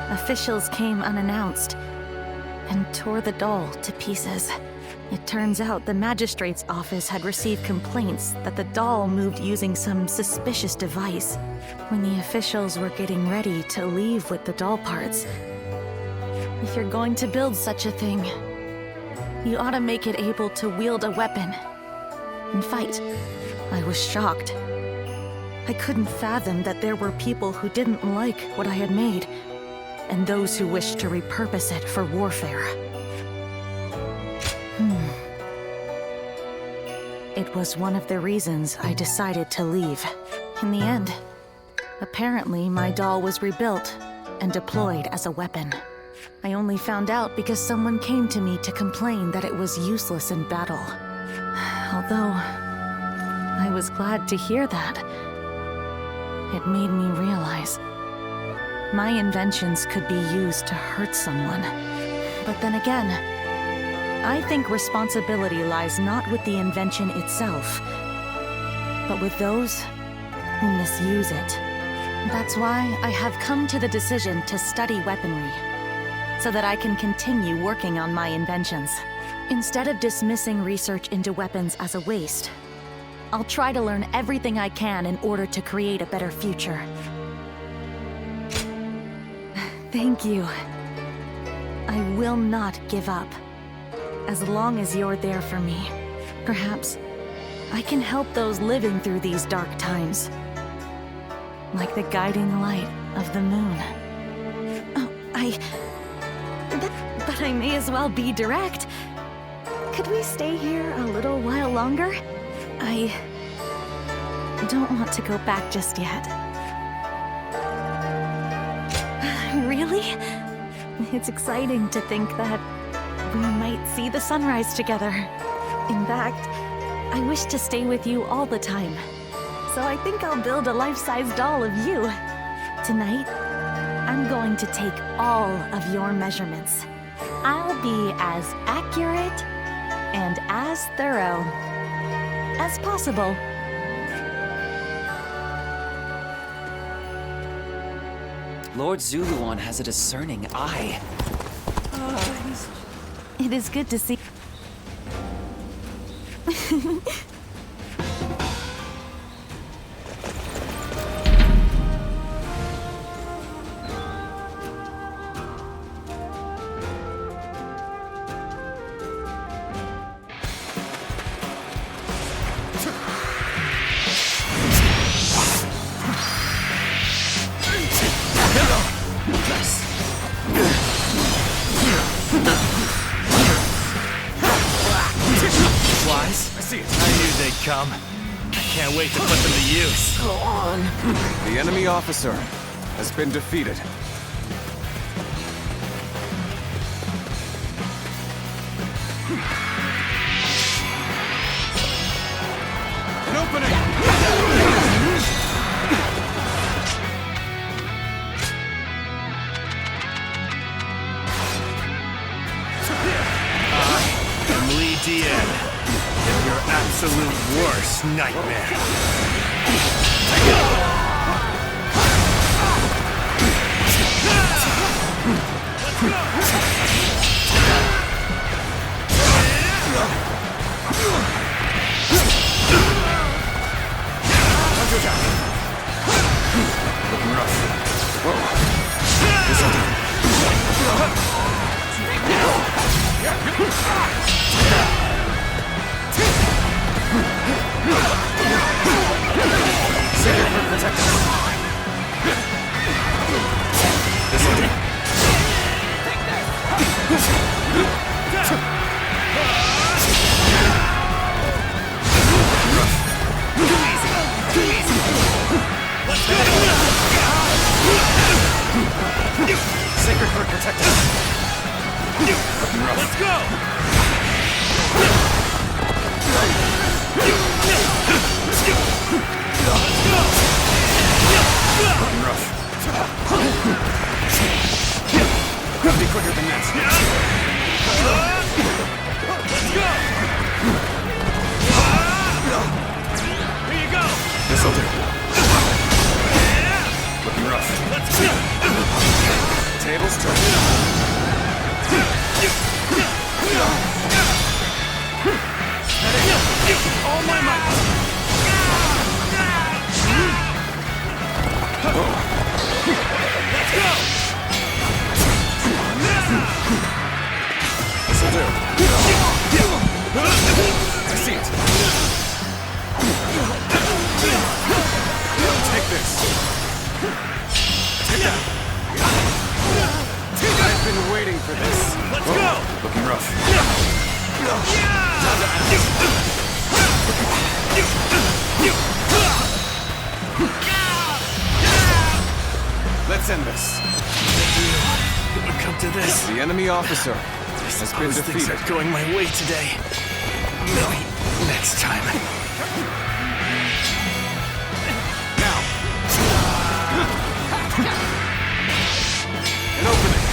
officials came unannounced and tore the doll to pieces. It turns out the magistrate's office had received complaints that the doll moved using some suspicious device. When the officials were getting ready to leave with the doll parts, if you're going to build such a thing, you ought to make it able to wield a weapon and fight. I was shocked. I couldn't fathom that there were people who didn't like what I had made, and those who wished to repurpose it for warfare. It was one of the reasons I decided to leave. In the end, apparently my doll was rebuilt and deployed as a weapon. I only found out because someone came to me to complain that it was useless in battle. Although, I was glad to hear that. It made me realize my inventions could be used to hurt someone. But then again, I think responsibility lies not with the invention itself, but with those who misuse it. That's why I have come to the decision to study weaponry, so that I can continue working on my inventions. Instead of dismissing research into weapons as a waste, I'll try to learn everything I can in order to create a better future. Thank you. I will not give up. As long as you're there for me, perhaps I can help those living through these dark times. Like the guiding light of the moon. Oh, but I may as well be direct. Could we stay here a little while longer? I don't want to go back just yet. Really? It's exciting to think that we might see the sunrise together. In fact, I wish to stay with you all the time. So I think I'll build a life-size doll of you. Tonight, I'm going to take all of your measurements. I'll be as accurate and as thorough as possible. Lord Zuluan has a discerning eye. It is good to see. Come. Can't wait to put them to use. Go on. The enemy officer has been defeated. An opening! I'm Lee Dien. Your absolute worst nightmare. Looking rough. Whoa. This'll do. Sacred Heart protect us. Let's go! Looking rough. Gotta be quicker than that. Let's go! Here you go! This'll do. Looking rough. Let's go! Tables turn. All my might! Let's go! This'll do. I see it. Take this. Take that. I've been waiting for this. Let's go! Looking rough. Let's end this. It would come to this. The enemy officer has been defeated. Things are going my way today. Maybe next time. Now. An opening.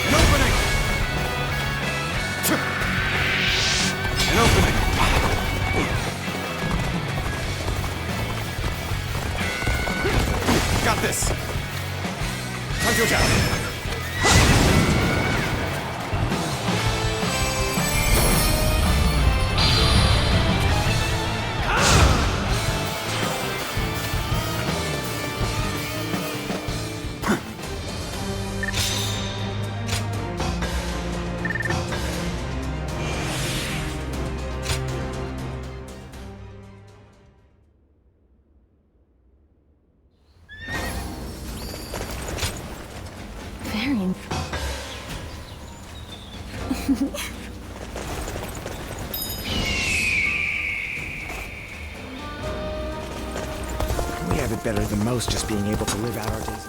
An opening. An opening. Got this. Contrataque. We have it better than most, just being able to live out our days.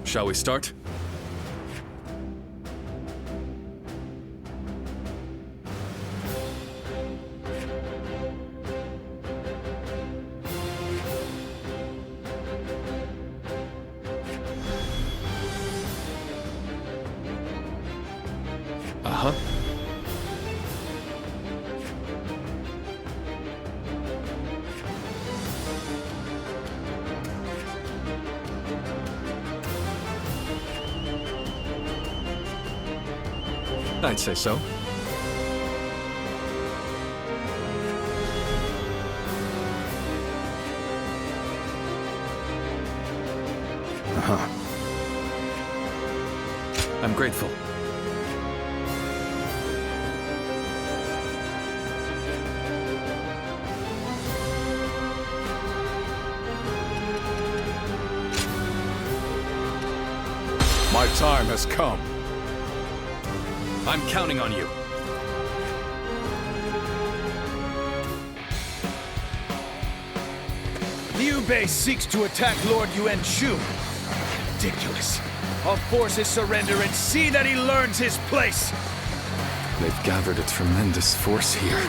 Shall we start? Uh-huh. I'd say so. Uh-huh. I'm grateful. My time has come. I'm counting on you. Liu Bei seeks to attack Lord Yuan Shu. Ridiculous. I'll force his surrender and see that he learns his place. They've gathered a tremendous force here.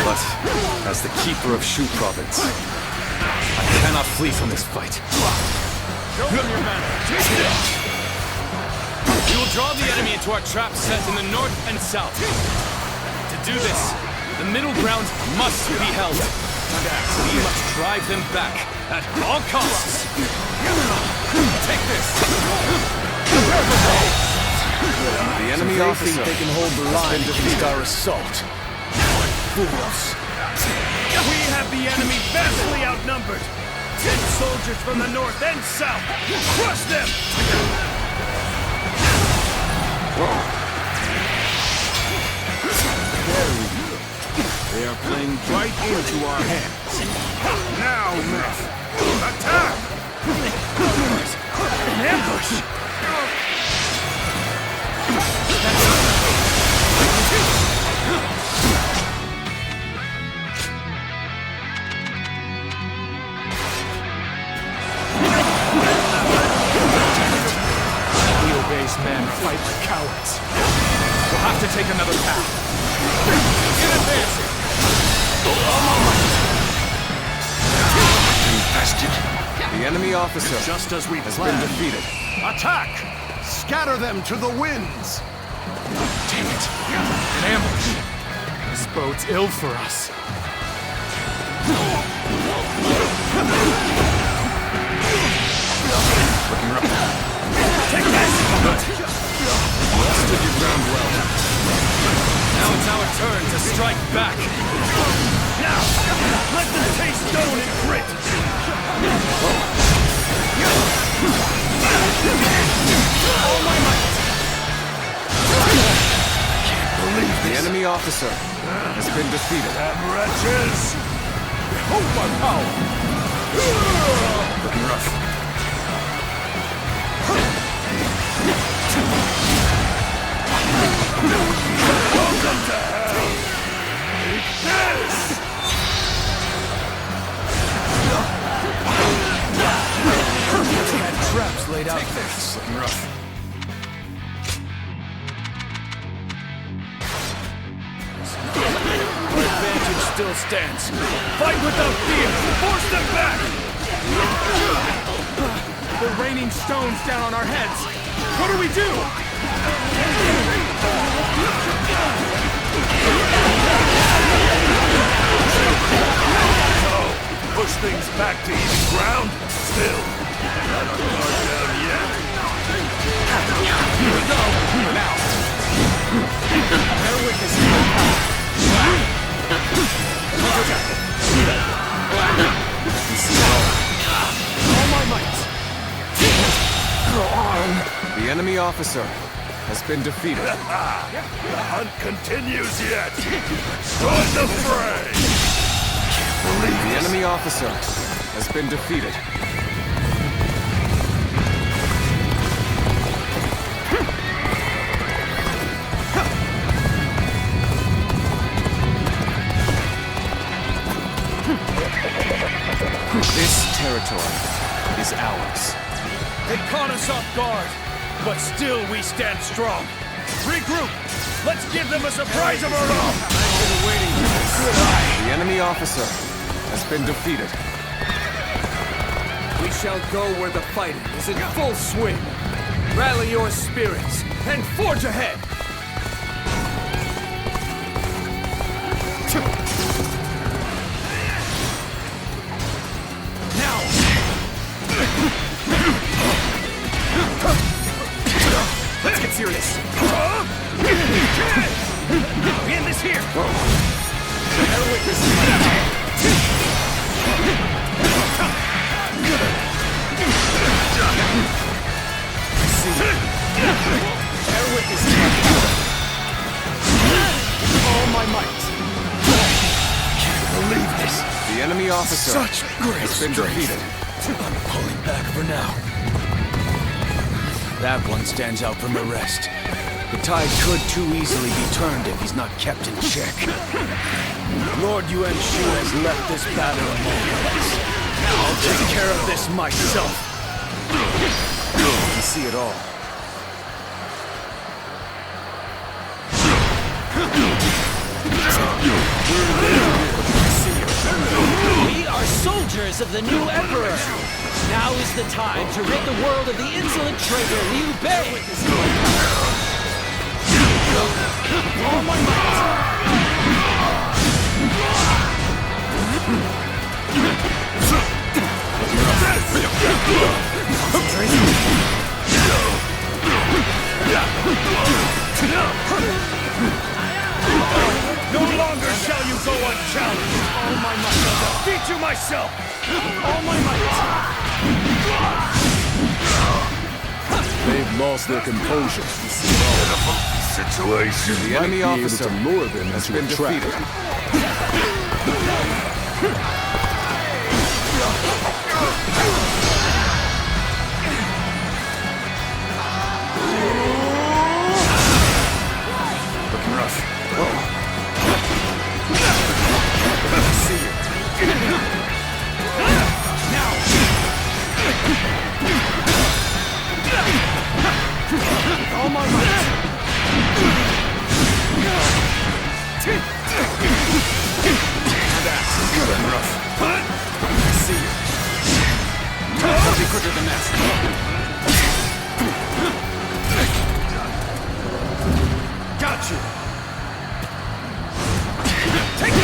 But, as the keeper of Shu province, I cannot flee from this fight. Show them your manner. We will draw the enemy into our trap set in the north and south. To do this, the middle ground must be held. We must drive them back at all costs. Take this. The enemy officer think they can hold the line to defeat our assault. Fools. We have the enemy vastly outnumbered. 10 soldiers from the north and south. Crush them! There we go. They are playing right into our hands. Now, men, attack! An ambush! Liu Bei's men fight like cowards. We'll have to take another path. Get advancing! Infested. The enemy officer Just as we has planned. been defeated. Attack! Scatter them to the winds! Damn it! An ambush! This bodes ill for us. Looking rough. Take this! Good. You stood your ground well. Now it's our turn to strike back. Now, let them taste stone and grit! All my might! Can't believe this. The enemy officer has been defeated. Damn wretches! Behold my power! Looking rough. Welcome to hell! Eat this! They had traps laid out there. This looking rough. Our advantage still stands. Fight without fear! Force them back! They're raining stones down on our heads. What do we do? So, push things back to even ground? Still, not our guard down yet. Here we go! Now! Bear witness to your power. All my might! Go on! The enemy officer has been defeated. The hunt continues yet! Join the fray! Can't believe the enemy officer has been defeated. This territory is ours. They caught us off guard, but still we stand strong. Regroup! Let's give them a surprise of our own! I've been waiting for this. The enemy officer has been defeated. We shall go where the fighting is in full swing. Rally your spirits and forge ahead! Let's get serious. We end this here. Bear witness to my power. See. Bear witness to my power. All my might. Can't believe this. The enemy officer has been defeated. I'm pulling back for now. That one stands out from the rest. The tide could too easily be turned if he's not kept in check. Lord Yuan Shu has left this battle among us. I'll take care of this myself. You see it all. We are soldiers of the new Emperor. Now is the time to rid the world of the insolent traitor Liu Bei. All my might. No longer shall you go unchallenged. All my might. I'll defeat you myself. All my might. They've lost their composure. Situation. The enemy officer to lure them has into been a trap. defeated. Looking rough. See you. Now. All my might. Looking rough. See you. I'll be quicker than that. Got you! Take it!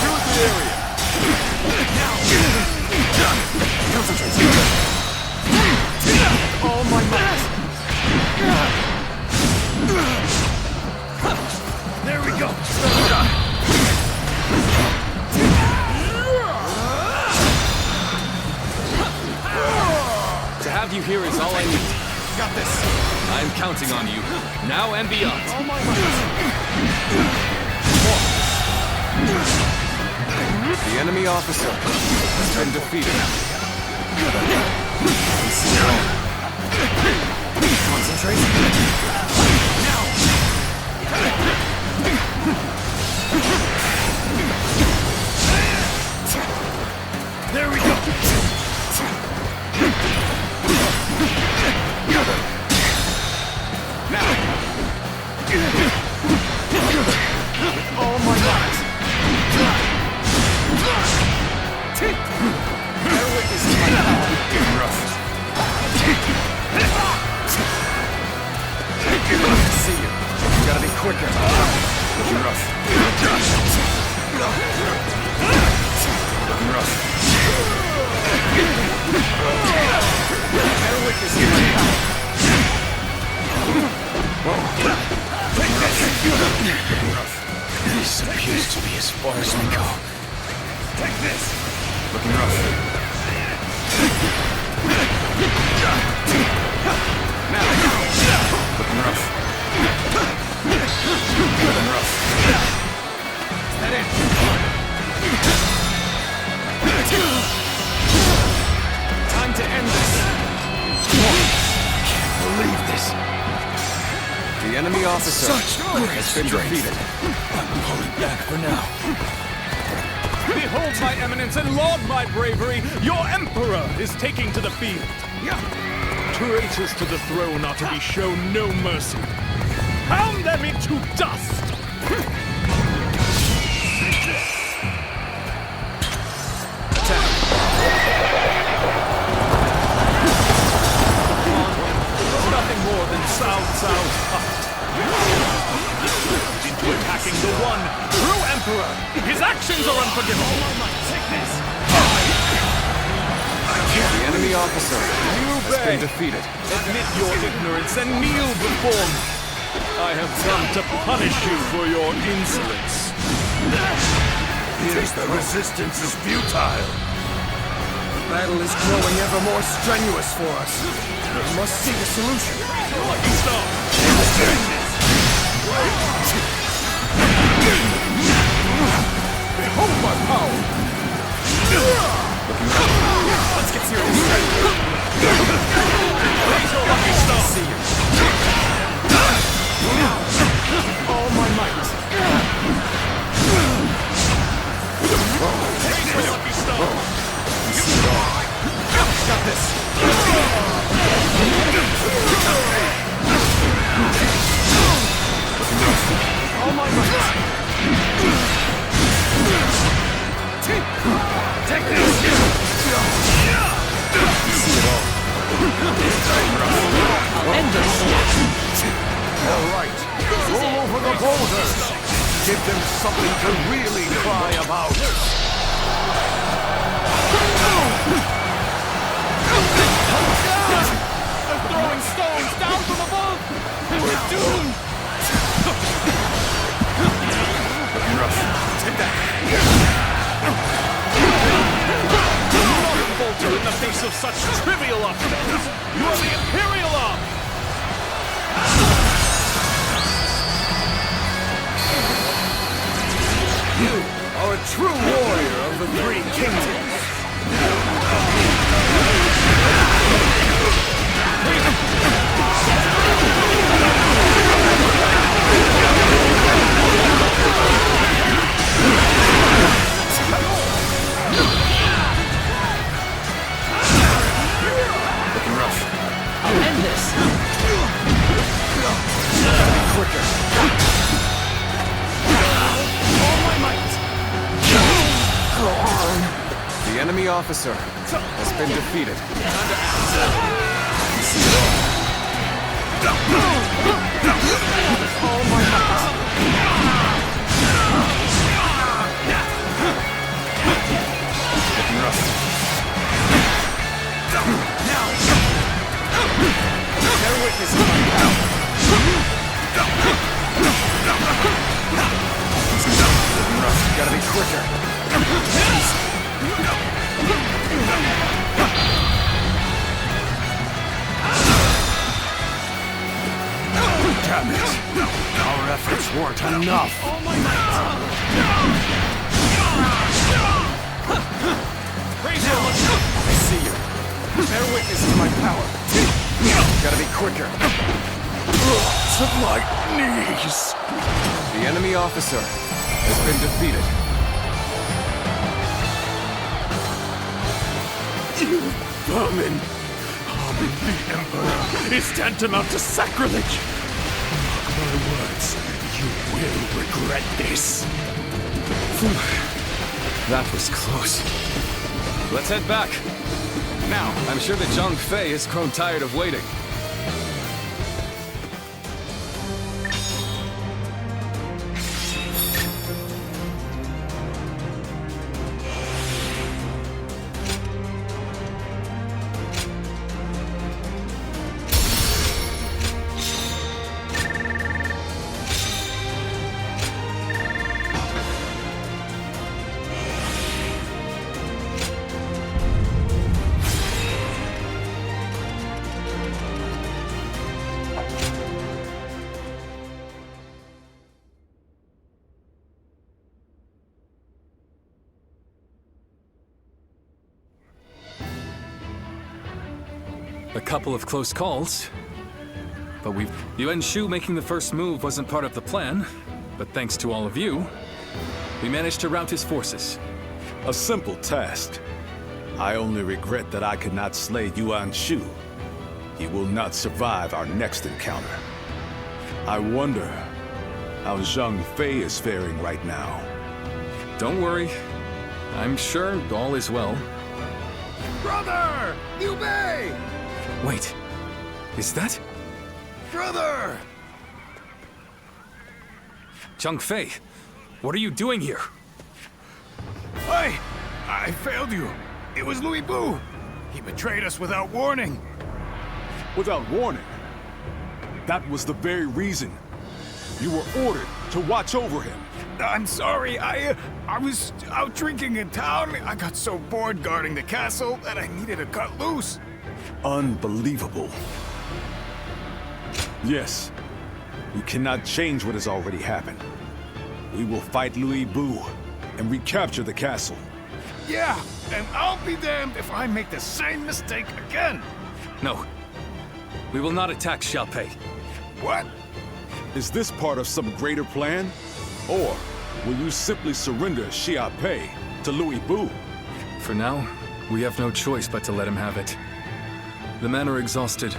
Through the area! Now! Concentrate! All my might! There we go. To have you here is all I need. Got this! I'm counting on you, now and beyond. All my might! The enemy officer has been defeated. Concentrate. Now! There we go. Now! With all my might! Bear witness to my power. Getting rough. See you. You gotta be quicker. Looking rough. Looking rough. Bear witness to my power. This appears to be as far as we go. Take this. Looking rough. Now. Looking rough. Looking rough. Is that it? Time to end this. Can't believe this. The enemy officer has been defeated. I'm pulling back for now. Behold my eminence and laud my bravery! Your emperor is taking to the field! Traitors to the throne are to be shown no mercy. Pound them into dust! Nothing more than Cao Cao's puppet. Into attacking the one true emperor His actions are unforgivable! Take this! The enemy officer has been defeated. Admit your ignorance and kneel before me. I have come to punish you for your insolence. The resistance is futile. The battle is growing ever more strenuous for us. We must seek a solution. Lucky Star! Behold my power! Let's get serious. Raise your lucky star! See you. All my might. Raise your lucky star! Got this. All my might. Take this! See it all. I'll end this. All right. Roll over the boulders. Give them something to really cry about. They're throwing stones down from above! We're doomed! Looking rough. Take that! Falter in the face of such trivial obstacles! You are the Imperial Arm! You are a true warrior of the Three Kingdoms. Looking rough. I'll end this. Quicker. All my might. Go on. The enemy officer has been defeated. All my might. Looking rough. Now. Bear witness to my power. Looking rough. Gotta be quicker. Damn it! Our efforts weren't enough. Raise your lunch. I see you. Bear witness to my power. Gotta be quicker. To my knees. The enemy officer has been defeated. You vermin! Harming the Emperor is tantamount to sacrilege! Mark my words, you will regret this. That was close. Let's head back. Now, I'm sure that Zhang Fei has grown tired of waiting. A couple of close calls, but Yuan Shu making the first move wasn't part of the plan, but thanks to all of you, we managed to rout his forces. A simple task. I only regret that I could not slay Yuan Shu. He will not survive our next encounter. I wonder how Zhang Fei is faring right now. Don't worry. I'm sure all is well. Brother! Liu Bei! Wait, is that? Brother! Zhang Fei, what are you doing here? I failed you. It was Louis Bu. He betrayed us without warning. Without warning? That was the very reason. You were ordered to watch over him. I'm sorry, I was out drinking in town. I got so bored guarding the castle that I needed to cut loose. Unbelievable. Yes, you cannot change what has already happened. We will fight Louis Bu and recapture the castle. Yeah, and I'll be damned if I make the same mistake again. No. We will not attack Xiapi. What? Is this part of some greater plan? Or will you simply surrender Xiapi to Louis Bu? For now, we have no choice but to let him have it. The men are exhausted.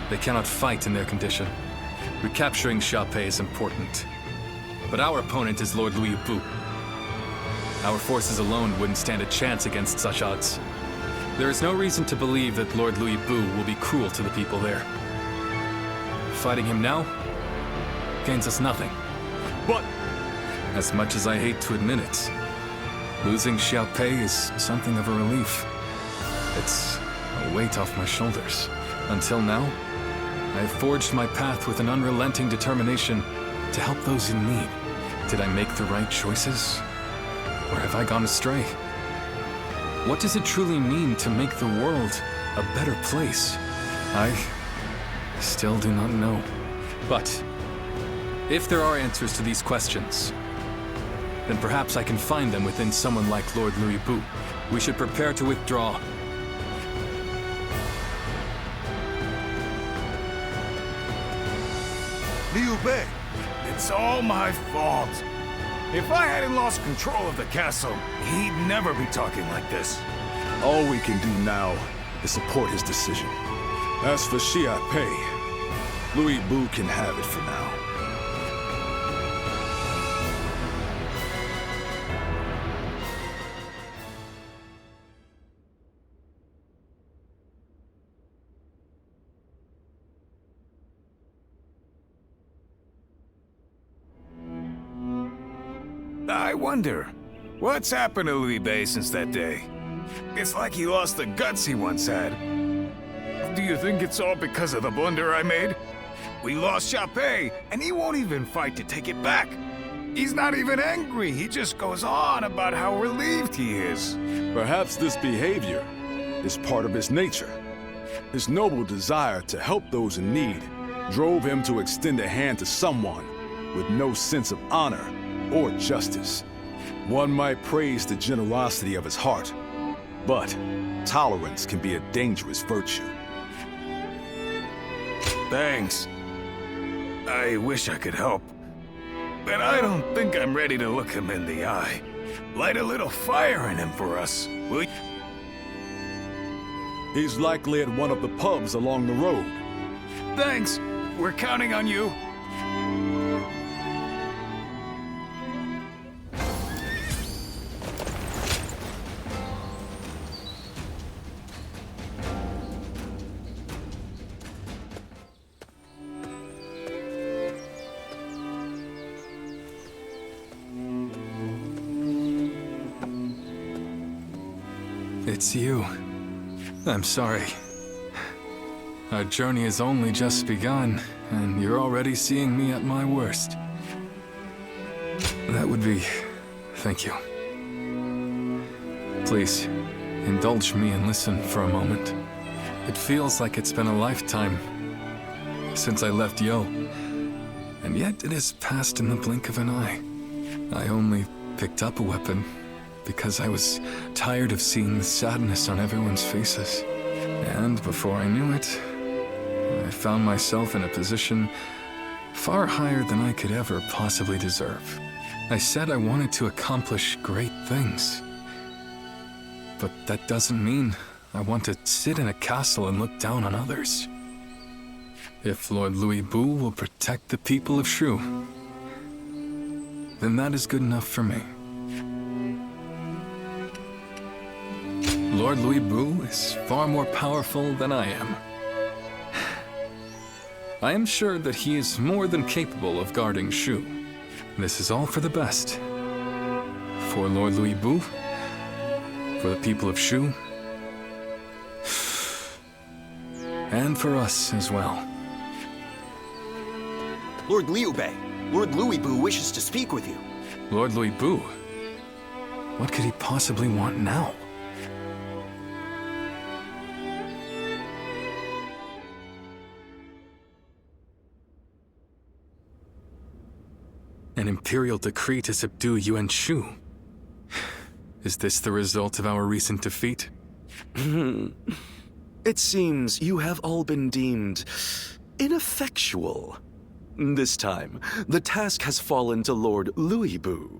They cannot fight in their condition. Recapturing Xiapi is important. But our opponent is Lord Louis Bu. Our forces alone wouldn't stand a chance against such odds. There is no reason to believe that Lord Louis Bu will be cruel to the people there. Fighting him now gains us nothing. But as much as I hate to admit it, losing Xiapi is something of a relief. It's a weight off my shoulders. Until now, I have forged my path with an unrelenting determination to help those in need. Did I make the right choices? Or have I gone astray? What does it truly mean to make the world a better place? I still do not know. But if there are answers to these questions, then perhaps I can find them within someone like Lord Louis Bu. We should prepare to withdraw. Liu Bei, it's all my fault. If I hadn't lost control of the castle, he'd never be talking like this. All we can do now is support his decision. As for Xiapi, Louis Bu can have it for now. I wonder, what's happened to Liu Bei since that day? It's like he lost the guts he once had. Do you think it's all because of the blunder I made? We lost Xiapi, and he won't even fight to take it back. He's not even angry, he just goes on about how relieved he is. Perhaps this behavior is part of his nature. His noble desire to help those in need drove him to extend a hand to someone with no sense of honor or justice. One might praise the generosity of his heart, but tolerance can be a dangerous virtue. Thanks. I wish I could help, but I don't think I'm ready to look him in the eye. Light a little fire in him for us, will you? He's likely at one of the pubs along the road. Thanks. We're counting on you. It's you. I'm sorry. Our journey has only just begun, and you're already seeing me at my worst. That would be... thank you. Please, indulge me and listen for a moment. It feels like it's been a lifetime since I left Yo, and yet it has passed in the blink of an eye. I only picked up a weapon because I was tired of seeing the sadness on everyone's faces. And before I knew it, I found myself in a position far higher than I could ever possibly deserve. I said I wanted to accomplish great things. But that doesn't mean I want to sit in a castle and look down on others. If Lord Louis Bu will protect the people of Shu, then that is good enough for me. Lord Louis Bu is far more powerful than I am. I am sure that he is more than capable of guarding Shu. This is all for the best. For Lord Louis Bu For the people of Shu. And for us as well. Lord Liu Bei, Lord Louis Bu wishes to speak with you. Lord Louis Bu? What could he possibly want now? An imperial decree to subdue Yuan Shu. Is this the result of our recent defeat? It seems you have all been deemed ineffectual. This time, the task has fallen to Lord Louis Bu.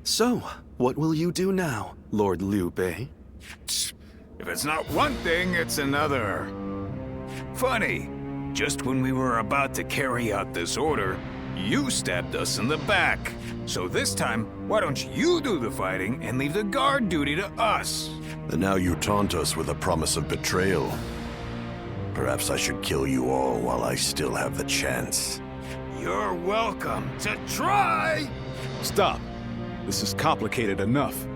So, what will you do now, Lord Liu Bei? If it's not one thing, it's another. Funny, just when we were about to carry out this order, you stabbed us in the back. So this time, why don't you do the fighting and leave the guard duty to us? And now you taunt us with a promise of betrayal. Perhaps I should kill you all while I still have the chance. You're welcome to try! Stop. This is complicated enough.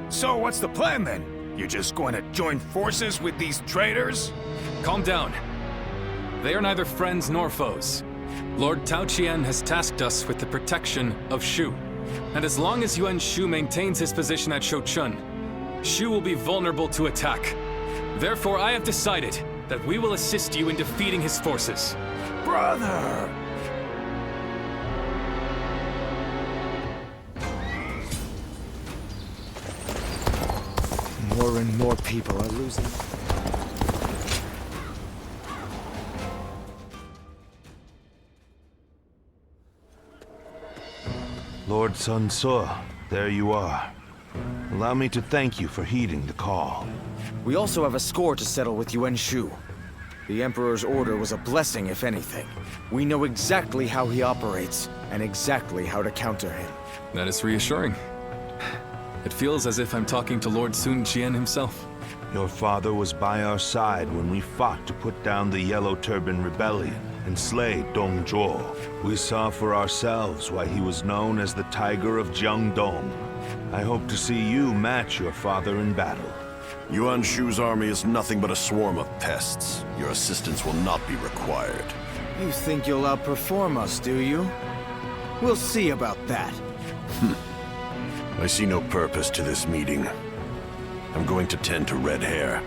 So what's the plan then? You're just going to join forces with these traitors? Calm down. They are neither friends nor foes. Lord Tao Qian has tasked us with the protection of Shu. And as long as Yuan Shu maintains his position at Shouchun, Shu will be vulnerable to attack. Therefore, I have decided that we will assist you in defeating his forces. Brother! More and more people are losing. Lord Sun Ce, there you are. Allow me to thank you for heeding the call. We also have a score to settle with Yuan Shu. The Emperor's order was a blessing, if anything. We know exactly how he operates, and exactly how to counter him. That is reassuring. It feels as if I'm talking to Lord Sun Jian himself. Your father was by our side when we fought to put down the Yellow Turban Rebellion and slay Dong Zhuo. We saw for ourselves why he was known as the Tiger of Jiangdong. I hope to see you match your father in battle. Yuan Shu's army is nothing but a swarm of pests. Your assistance will not be required. You think you'll outperform us, do you? We'll see about that. I see no purpose to this meeting. I'm going to tend to red hair.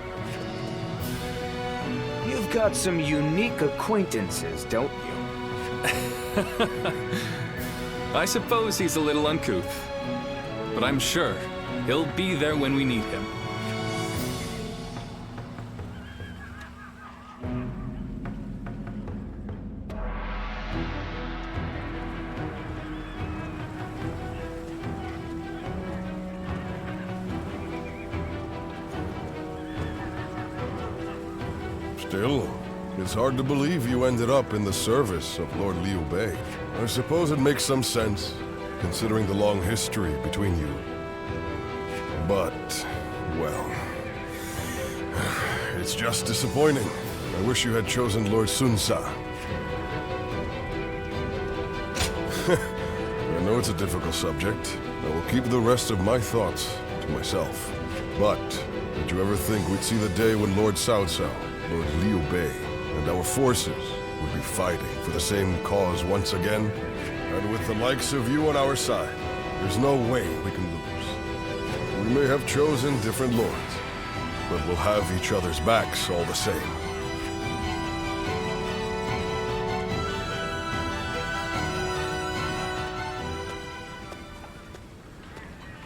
You've got some unique acquaintances, don't you? I suppose he's a little uncouth. But I'm sure he'll be there when we need him. Still, it's hard to believe you ended up in the service of Lord Liu Bei. I suppose it makes some sense, considering the long history between you. But, well, it's just disappointing. I wish you had chosen Lord Sun Ce. I know it's a difficult subject. I will keep the rest of my thoughts to myself. But, did you ever think we'd see the day when Lord Cao Cao, Lord Liu Bei, and our forces would be fighting for the same cause once again? And with the likes of you on our side, there's no way we can lose. We may have chosen different lords, but we'll have each other's backs all the same.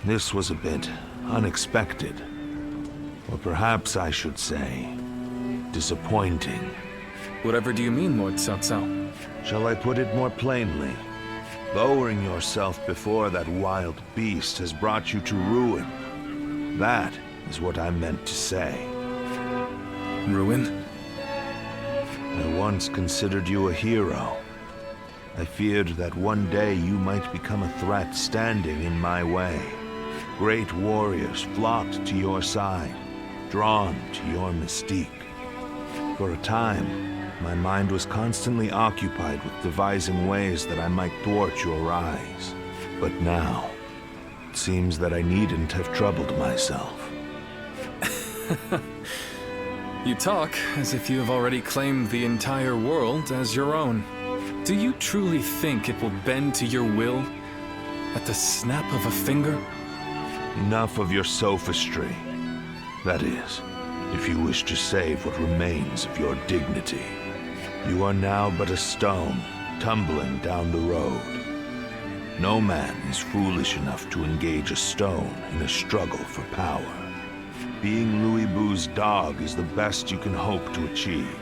This was a bit unexpected. Or perhaps I should say, disappointing. Whatever do you mean, Lord Cao Cao? Shall I put it more plainly? Lowering yourself before that wild beast has brought you to ruin. That is what I meant to say. Ruin? I once considered you a hero. I feared that one day you might become a threat standing in my way. Great warriors flocked to your side, drawn to your mystique. For a time, my mind was constantly occupied with devising ways that I might thwart your rise. But now, it seems that I needn't have troubled myself. You talk as if you have already claimed the entire world as your own. Do you truly think it will bend to your will at the snap of a finger? Enough of your sophistry. That is, if you wish to save what remains of your dignity. You are now but a stone, tumbling down the road. No man is foolish enough to engage a stone in a struggle for power. Being Louis Boo's dog is the best you can hope to achieve.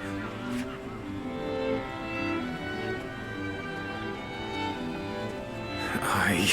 I